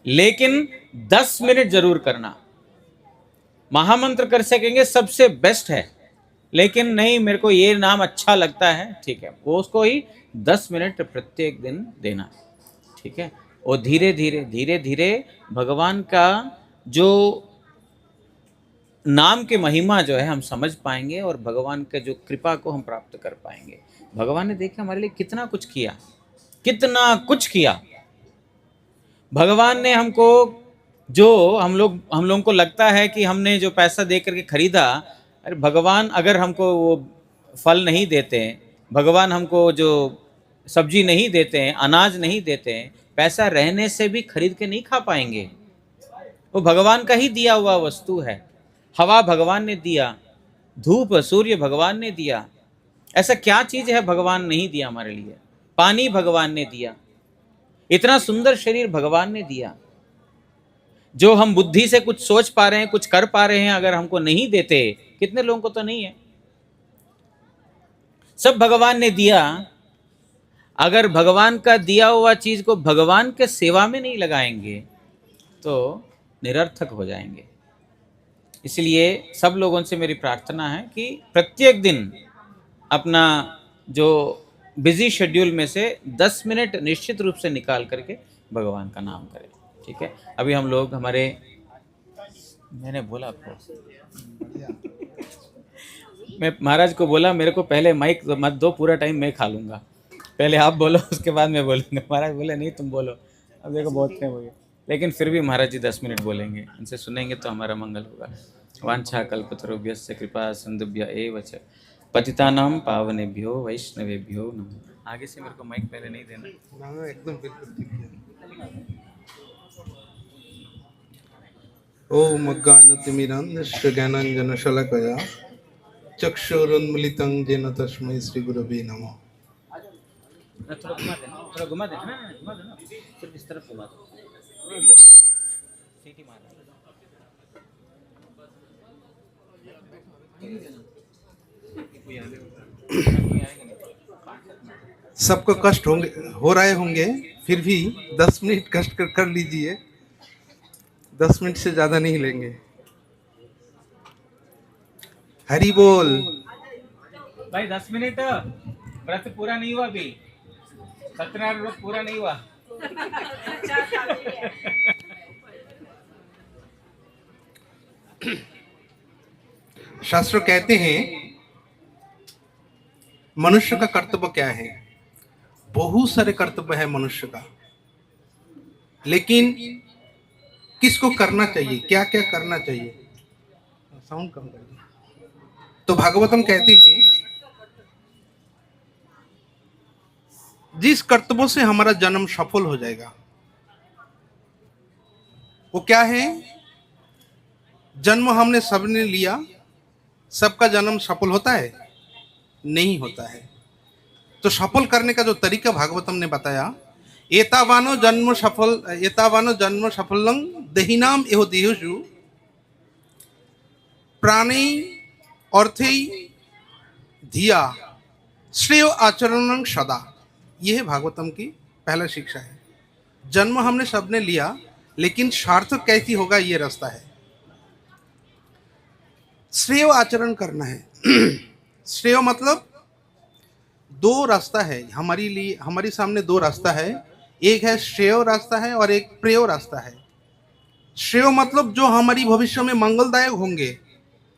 लेकिन 10 मिनट जरूर करना। महामंत्र कर सकेंगे सबसे बेस्ट है, लेकिन नहीं मेरे को ये नाम अच्छा लगता है, ठीक है, वो उसको ही 10 मिनट प्रत्येक दिन देना, ठीक है। और धीरे धीरे भगवान का जो नाम के महिमा जो है हम समझ पाएंगे, और भगवान के जो कृपा को हम प्राप्त कर पाएंगे। भगवान ने देखा हमारे लिए कितना कुछ किया, कितना कुछ किया। भगवान ने हमको, जो हम लोगों को लगता है कि हमने जो पैसा दे करके खरीदा, अरे भगवान अगर हमको वो फल नहीं देते, भगवान हमको जो सब्जी नहीं देते हैं, अनाज नहीं देते हैं, पैसा रहने से भी खरीद के नहीं खा पाएंगे। वो भगवान का ही दिया हुआ वस्तु है। हवा भगवान ने दिया, धूप सूर्य भगवान ने दिया, ऐसा क्या चीज है भगवान नहीं दिया हमारे लिए। पानी भगवान ने दिया, इतना सुंदर शरीर भगवान ने दिया। जो हम बुद्धि से कुछ सोच पा रहे हैं, कुछ कर पा रहे हैं, अगर हमको नहीं देते, कितने लोगों को तो नहीं है, सब भगवान ने दिया। अगर भगवान का दिया हुआ चीज को भगवान के सेवा में नहीं लगाएंगे तो निरर्थक हो जाएंगे। इसलिए सब लोगों से मेरी प्रार्थना है कि प्रत्येक दिन अपना जो बिजी शेड्यूल में से 10 मिनट निश्चित रूप से निकाल करके भगवान का नाम करें, ठीक है। अभी हम लोग हमारे, मैंने बोला आपको, मैं महाराज को बोला मेरे को पहले माइक मत दो, पूरा टाइम मैं खा लूँगा, पहले आप बोलो उसके बाद मैं बोलूँगा। महाराज बोले नहीं तुम बोलो। अब देखो बहुत टाइम हो गया, लेकिन फिर भी महाराज जी 10 मिनट बोलेंगे, उनसे सुनेंगे तो हमारा मंगल होगा। वांछा कल्पतरुभ्यश्च कृपा सिंधुभ्य एव च पतितानां पावनेभ्यो वैष्णवेभ्यो नमः। आगे से मेरे को माइक पहले नहीं देना। ना एकदम बिल्कुल ठीक है। ओम अज्ञानतिमिरान्धस्य ज्ञानाञ्जनशलाकया चक्षुरुन्मीलितं येन तस्मै श्रीगुरवे नमः। थोड़ा घुमा देना ना, घुमा देना, सिर्फ इस तरफ घुमा दो, सीटी मार। सबको कष्ट होंगे, हो रहे होंगे, फिर भी 10 मिनट कष्ट कर लीजिए, 10 मिनट से ज्यादा नहीं लेंगे। हरि बोल। भाई 10 मिनट, व्रत पूरा नहीं हुआ अभी, सत्यनारायण व्रत पूरा नहीं हुआ। शास्त्र कहते हैं मनुष्य का कर्तव्य क्या है। बहुत सारे कर्तव्य है मनुष्य का, लेकिन किसको करना चाहिए, क्या क्या करना चाहिए, साउंड कम कर दो। तो भागवतम कहते हैं जिस कर्तव्यों से हमारा जन्म सफल हो जाएगा, वो क्या है। जन्म हमने सबने लिया, सबका जन्म सफल होता है, नहीं होता है। तो सफल करने का जो तरीका भागवतम ने बताया, एतावानो जन्म सफलं देहिनाम एहो देहेषु प्राणै अर्थै धिया श्रेयो आचरणं सदा। यह है भागवतम की पहला शिक्षा है। जन्म हमने सबने लिया, लेकिन सार्थक कैसी होगा, ये रास्ता है। श्रेय आचरण करना है। श्रेय मतलब दो रास्ता है हमारे लिए, हमारे सामने दो रास्ता है। एक है श्रेय रास्ता है और एक प्रेय रास्ता है। श्रेय मतलब जो हमारी भविष्य में मंगलदायक होंगे,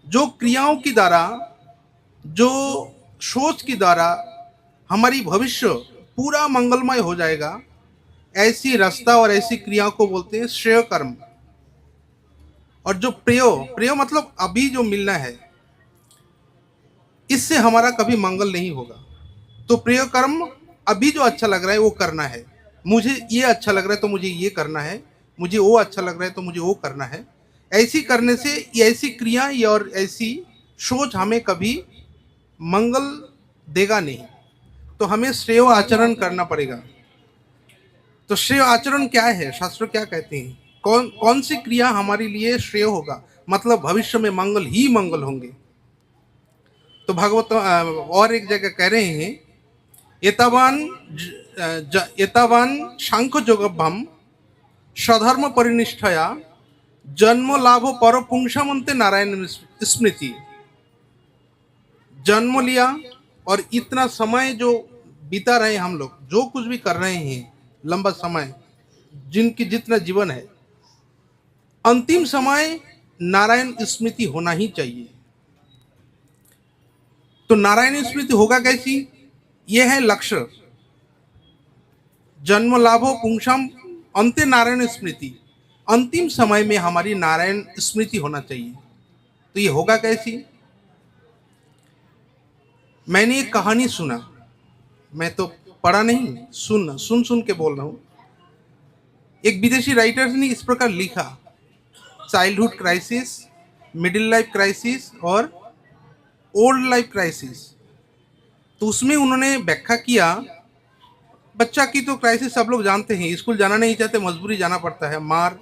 जो क्रियाओं की द्वारा, जो सोच की द्वारा हमारी भविष्य पूरा मंगलमय हो जाएगा, ऐसी रास्ता और ऐसी क्रियाओं को बोलते हैं श्रेय कर्म। और जो प्रेयो प्रेयो मतलब अभी जो मिलना है, इससे हमारा कभी मंगल नहीं होगा। तो प्रेय कर्म अभी जो अच्छा लग रहा है वो करना है। मुझे ये अच्छा लग रहा है तो मुझे ये करना है, मुझे वो अच्छा लग रहा है तो मुझे वो करना है। ऐसी करने से ऐसी क्रिया और ऐसी सोच हमें कभी मंगल देगा नहीं। तो हमें श्रेय आचरण करना पड़ेगा। तो श्रेय आचरण क्या है, शास्त्र क्या कहते हैं, कौन कौन सी क्रिया हमारे लिए श्रेय होगा, मतलब भविष्य में मंगल ही मंगल होंगे। तो भागवत और एक जगह कह रहे हैं, एतावान सांख्य जोगभम स्वधर्म परिनिष्ठया जन्म लाभ पर पुंसामंते नारायण स्मृति। जन्म लिया और इतना समय जो बिता रहे हम लोग, जो कुछ भी कर रहे हैं लंबा समय, जिनकी जितना जीवन है, अंतिम समय नारायण स्मृति होना ही चाहिए। तो नारायण स्मृति होगा कैसी, यह है लक्ष्य। जन्म लाभो पुंसाम अंते नारायण स्मृति, अंतिम समय में हमारी नारायण स्मृति होना चाहिए। तो ये होगा कैसी, मैंने एक कहानी सुना, मैं तो पढ़ा नहीं, सुन सुन के बोल रहा हूं। एक विदेशी राइटर ने इस प्रकार लिखा, childhood crisis, middle life crisis और ओल्ड लाइफ क्राइसिस। तो उसमें उन्होंने व्याख्या किया, बच्चा की तो क्राइसिस सब लोग जानते हैं, स्कूल जाना नहीं चाहते, मजबूरी जाना पड़ता है, मार,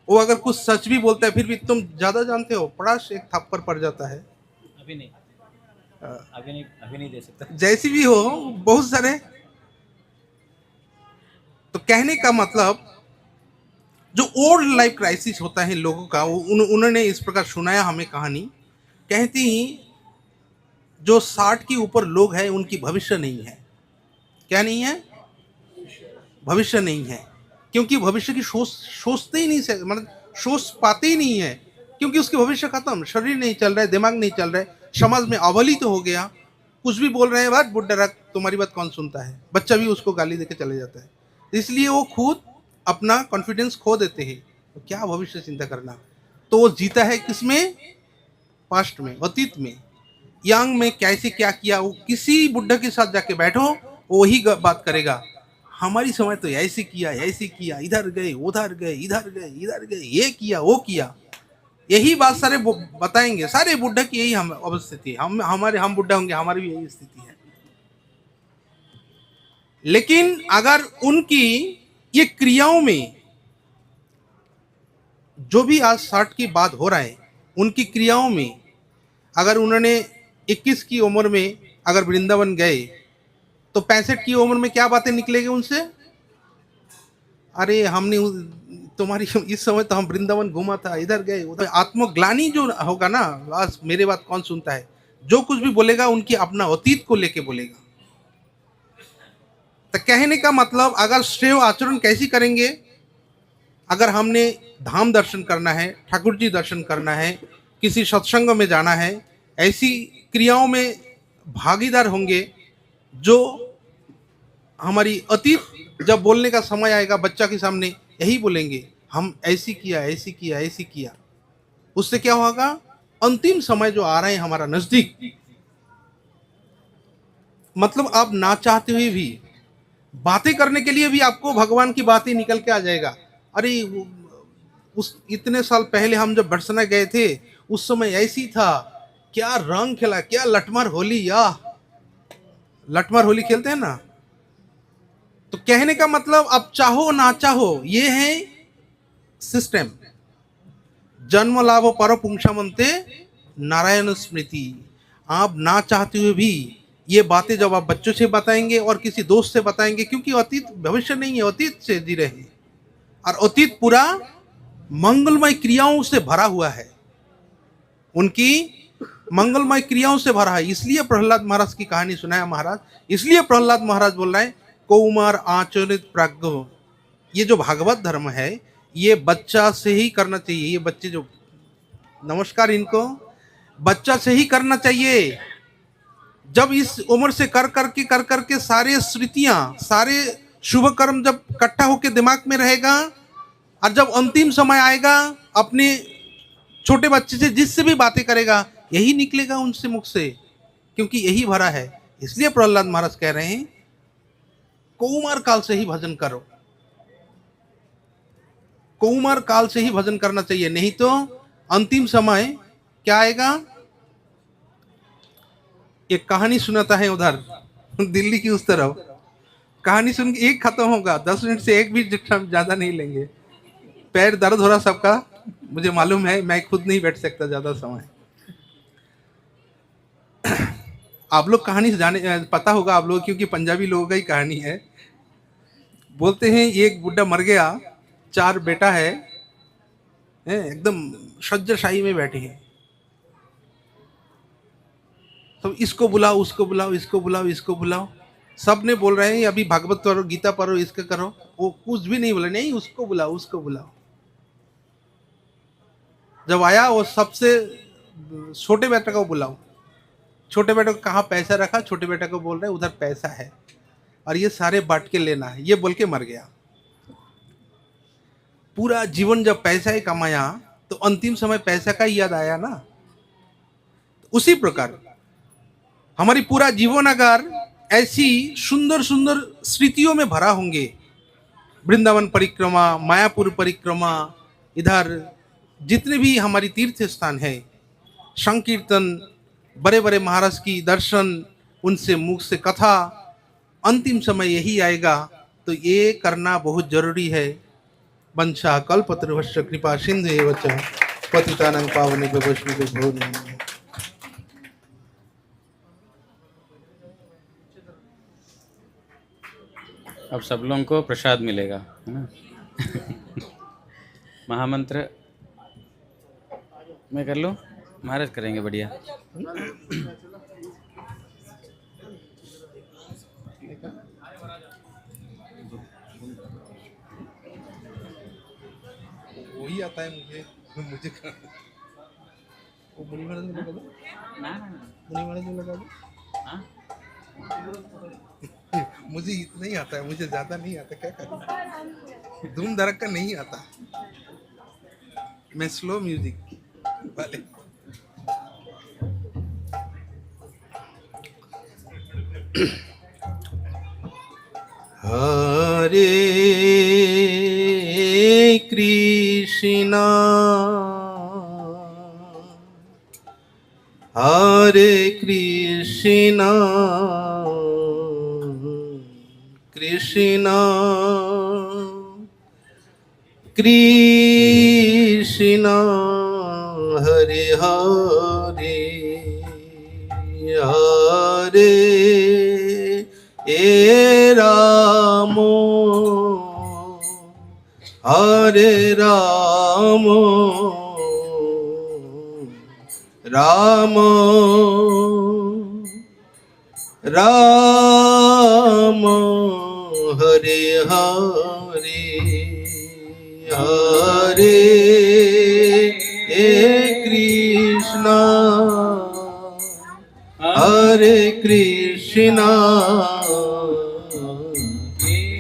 वो अगर कुछ सच भी बोलता है फिर भी तुम ज्यादा जानते हो, पड़ाश एक थप्पड़ पड़ जाता है। अभी नहीं दे सकता, जैसी भी हो, बहुत सारे। तो कहने का मतलब जो ओल्ड लाइफ क्राइसिस होता है लोगों का, वो उन्होंने इस प्रकार सुनाया हमें कहानी। कहती जो 60 के ऊपर लोग हैं उनकी भविष्य नहीं है। क्या नहीं है, भविष्य नहीं है, क्योंकि भविष्य की सोचते ही नहीं, मतलब सोच पाते ही नहीं है, क्योंकि उसकी भविष्य खत्म, शरीर नहीं चल रहा है, दिमाग नहीं चल रहा है, समाज में अवहेलित तो हो गया, कुछ भी बोल रहे हैं, बात बुढ़ा रख, तुम्हारी बात कौन सुनता है, बच्चा भी उसको गाली देके चले जाता है। इसलिए वो खुद अपना कॉन्फिडेंस खो देते हैं। तो क्या भविष्य चिंता करना, तो वो जीता है किसमें, पास्ट में, अतीत में, यंग में कैसे क्या किया। वो किसी बुढ़ा के साथ जाके बैठो, वो वही बात करेगा, हमारी समय तो ऐसे किया, इधर गए उधर गए, इधर गए, ये किया वो किया, यही बात सारे बताएंगे। सारे बुढ़ा की यही हम अवस्थिति है, हम बुढ़ा होंगे, हमारी भी यही स्थिति है। लेकिन अगर उनकी ये क्रियाओं में जो भी आज 60 की बात हो रहा है, उनकी क्रियाओं में अगर उन्होंने 21 की उम्र में अगर वृंदावन गए तो 65 की उम्र में क्या बातें निकलेगी उनसे, अरे हमने तुम्हारी इस समय तो हम वृंदावन घूमा था, इधर गए उधर। आत्मग्लानी जो होगा ना, आज मेरे बात कौन सुनता है, जो कुछ भी बोलेगा उनकी अपना अतीत को लेके बोलेगा। तो कहने का मतलब अगर श्रेय आचरण कैसी करेंगे, अगर हमने धाम दर्शन करना है, ठाकुर जी दर्शन करना है, किसी सत्संग में जाना है, ऐसी क्रियाओं में भागीदार होंगे जो हमारी अतीत जब बोलने का समय आएगा बच्चा के सामने यही बोलेंगे, हम ऐसी किया। उससे क्या होगा, अंतिम समय जो आ रहा है हमारा नजदीक, मतलब आप ना चाहते हुए भी बातें करने के लिए भी आपको भगवान की बातें निकल के आ जाएगा। अरे उस इतने साल पहले हम जब बरसना गए थे उस समय ऐसी था, क्या रंग खेला, क्या लठमार होली, या लठमार होली खेलते हैं ना। तो कहने का मतलब अब चाहो ना चाहो ये है सिस्टम, जन्म लाभ पर पुंसामंते नारायण स्मृति। आप ना चाहते हुए भी ये बातें जब आप बच्चों से बताएंगे और किसी दोस्त से बताएंगे, क्योंकि अतीत भविष्य नहीं है, अतीत से जी रहे हैं, और अतीत पूरा मंगलमय क्रियाओं से भरा हुआ है, उनकी मंगलमय क्रियाओं से भरा है। इसलिए प्रहलाद महाराज की कहानी सुनाया महाराज, इसलिए प्रहलाद महाराज बोल रहे हैं कौमार आचरित प्राज्ञ। ये जो भागवत धर्म है ये बच्चा से ही करना चाहिए। ये बच्चे जो, नमस्कार, इनको बच्चा से ही करना चाहिए। जब इस उम्र से कर करके सारे स्मृतियां, सारे शुभ कर्म जब इकट्ठा होकर दिमाग में रहेगा और जब अंतिम समय आएगा अपने छोटे बच्चे से जिससे भी बातें करेगा यही निकलेगा उनसे मुख से, क्योंकि यही भरा है। इसलिए प्रहलाद महाराज कह रहे हैं कौमार काल से ही भजन करो, कौमार काल से ही भजन करना चाहिए, नहीं तो अंतिम समय क्या आएगा। एक कहानी सुनाता है उधर दिल्ली की उस तरफ, कहानी सुन के एक खत्म होगा, 10 मिनट से एक भी ज्यादा नहीं लेंगे। पैर दर्द हो रहा सबका, मुझे मालूम है, मैं खुद नहीं बैठ सकता ज्यादा समय। आप लोग कहानी से जाने पता होगा आप लोग, क्योंकि पंजाबी लोगों का ही कहानी है। बोलते हैं एक बुढ़ा मर गया, 4 बेटा है, एकदम शज्जाशाही में बैठे हैं, तो इसको बुलाओ उसको बुलाओ, इसको बुलाओ इसको बुलाओ, सब ने बोल रहे हैं अभी भागवत पढ़ो, गीता पढ़ो, इसका करो। वो कुछ भी नहीं बोला, नहीं उसको बुलाओ उसको बुलाओ। जब आया वो सबसे छोटे बेटे को बुलाओ, छोटे बेटे को कहाँ पैसा रखा, छोटे बेटे को बोल रहे उधर पैसा है और ये सारे बांट के लेना है, ये बोल के मर गया। पूरा जीवन जब पैसा ही कमाया तो अंतिम समय पैसा का ही याद आया ना। उसी प्रकार हमारी पूरा जीवन अगर ऐसी सुंदर सुंदर स्मृतियों में भरा होंगे, वृंदावन परिक्रमा, मायापुर परिक्रमा, इधर जितने भी हमारी तीर्थ स्थान है, संकीर्तन, बड़े बड़े महाराज की दर्शन, उनसे मुख से कथा, अंतिम समय यही आएगा। तो ये करना बहुत जरूरी है। वंशा कल्पतरुभ्यश्च कृपा सिंधु एव च पतितानां पावनेभ्यो वैष्णवेभ्यो भो नमः। अब सब लोगों को प्रसाद मिलेगा, है ना। महामंत्र मैं कर लूँ, महाराज करेंगे, बढ़िया। वही आता है मुझे वो मुनि महाराज को लगा दो, मुनि महाराज को लगा दो। हाँ? मुझे इतना ही आता है, मुझे ज्यादा नहीं आता, क्या करूं, धूम धड़क्का नहीं आता, मैं स्लो म्यूजिक वाले। हरे कृष्णा हरे कृष्णा कृष्णा कृष्णा हरे हरे हरे रामो हरे रामो रामो रामो हरे हरे हरे कृष्णा हरे कृष्णा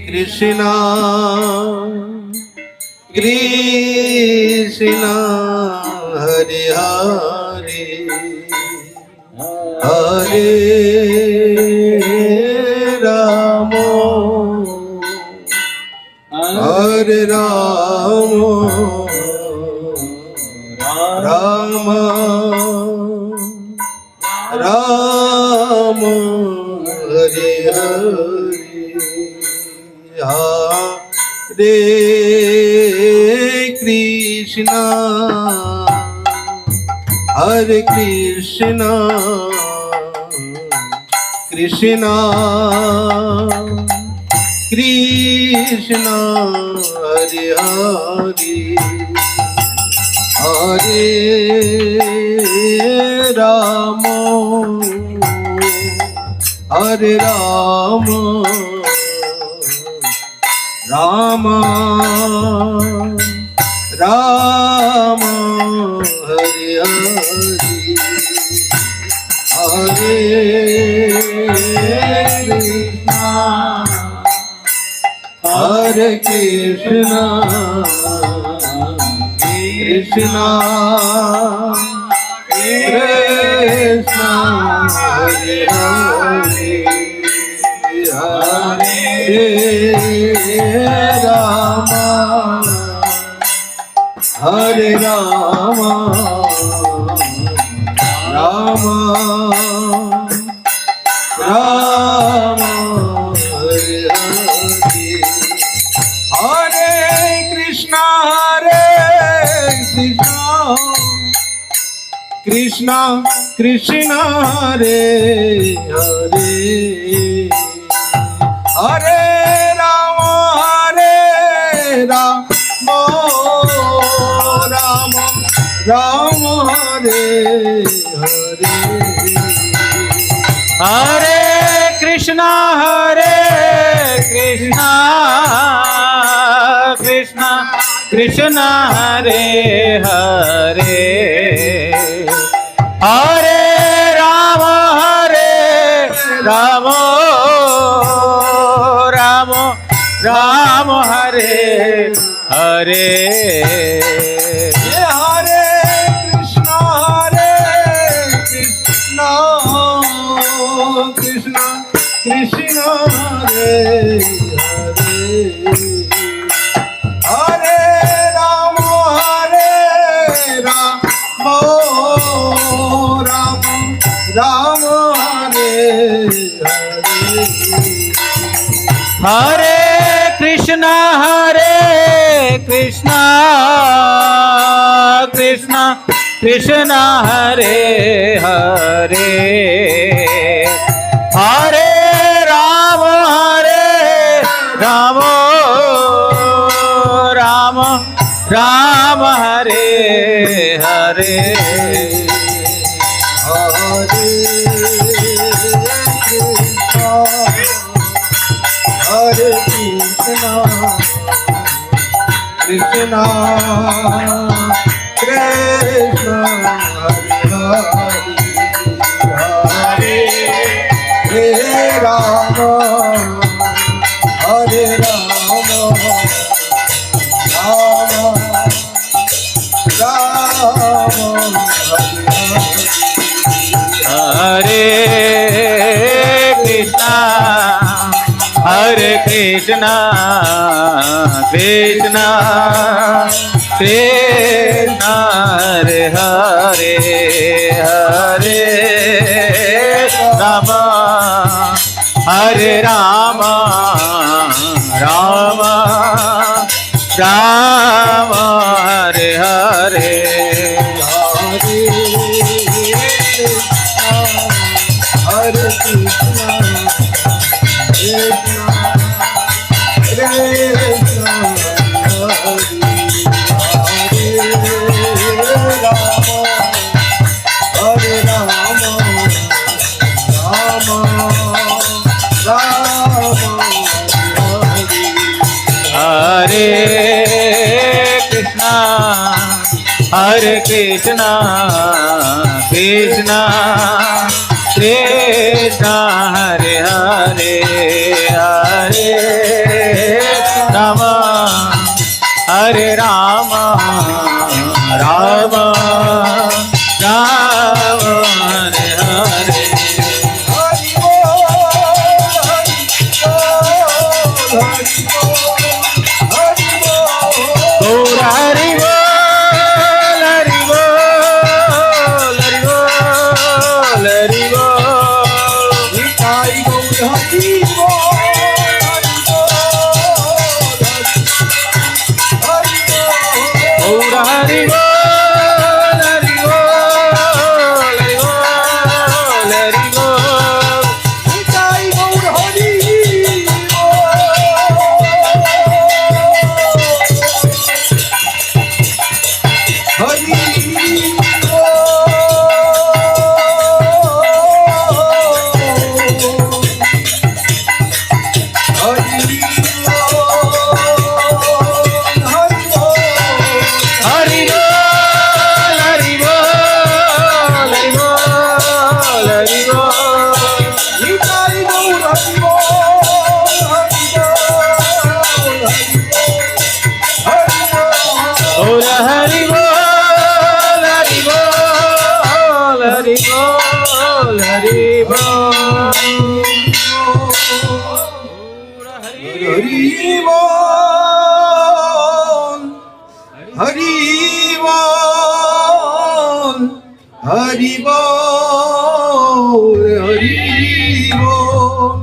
कृष्णा कृष्णा हरे हरे हरे रामो हरे रामो राम राम हरे हरे हरे कृष्णा हरे कृष्णा कृष्णा कृष्णा हरे हरे हरे राम हरे Ram Ram Ram Hare Hare Hare Krishna Krishna Krishna Krishna Hare Hare Hare Rama Hare Rama Rama Rama Hare Hare Hare Krishna Krishna Krishna Hare Hare Hare Rama Rama Rama Hare Hare Hare Krishna Krishna Krishna Hare Hare Hare Rama Rama Rama Hare Hare Hare Krishna Krishna Krishna Hare Hare Hare Rama Rama Hare Hare Hare Krishna Krishna Krishna Hare Hare Hare Rama Rama Hare Hare Hare Krishna Krishna Krishna Hare Hare Rama Hare Rama Rama Rama Hare Krishna Krishna Krishna Hare Hare Hare Rama Hare Rama Rama Rama Hare Hare Hare Krishna Krishna Hare Rama Rama Rama Hare Krishna Krishna Krishna Hare Hare Hare Rama Hare Rama Rama Rama Hare Hare Hari Bol, Hari Bol, Hari Bol, Hari Bol. Hari Bol, बोल हरि बोल हरि बोल हरि बोल हरि बोल हरि बोल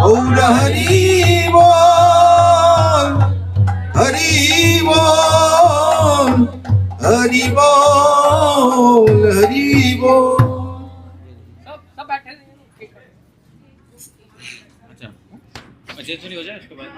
गौर हरि बोल हरि बोल हरि बोल हरि बोल अच्छा, हो जाए उसके बाद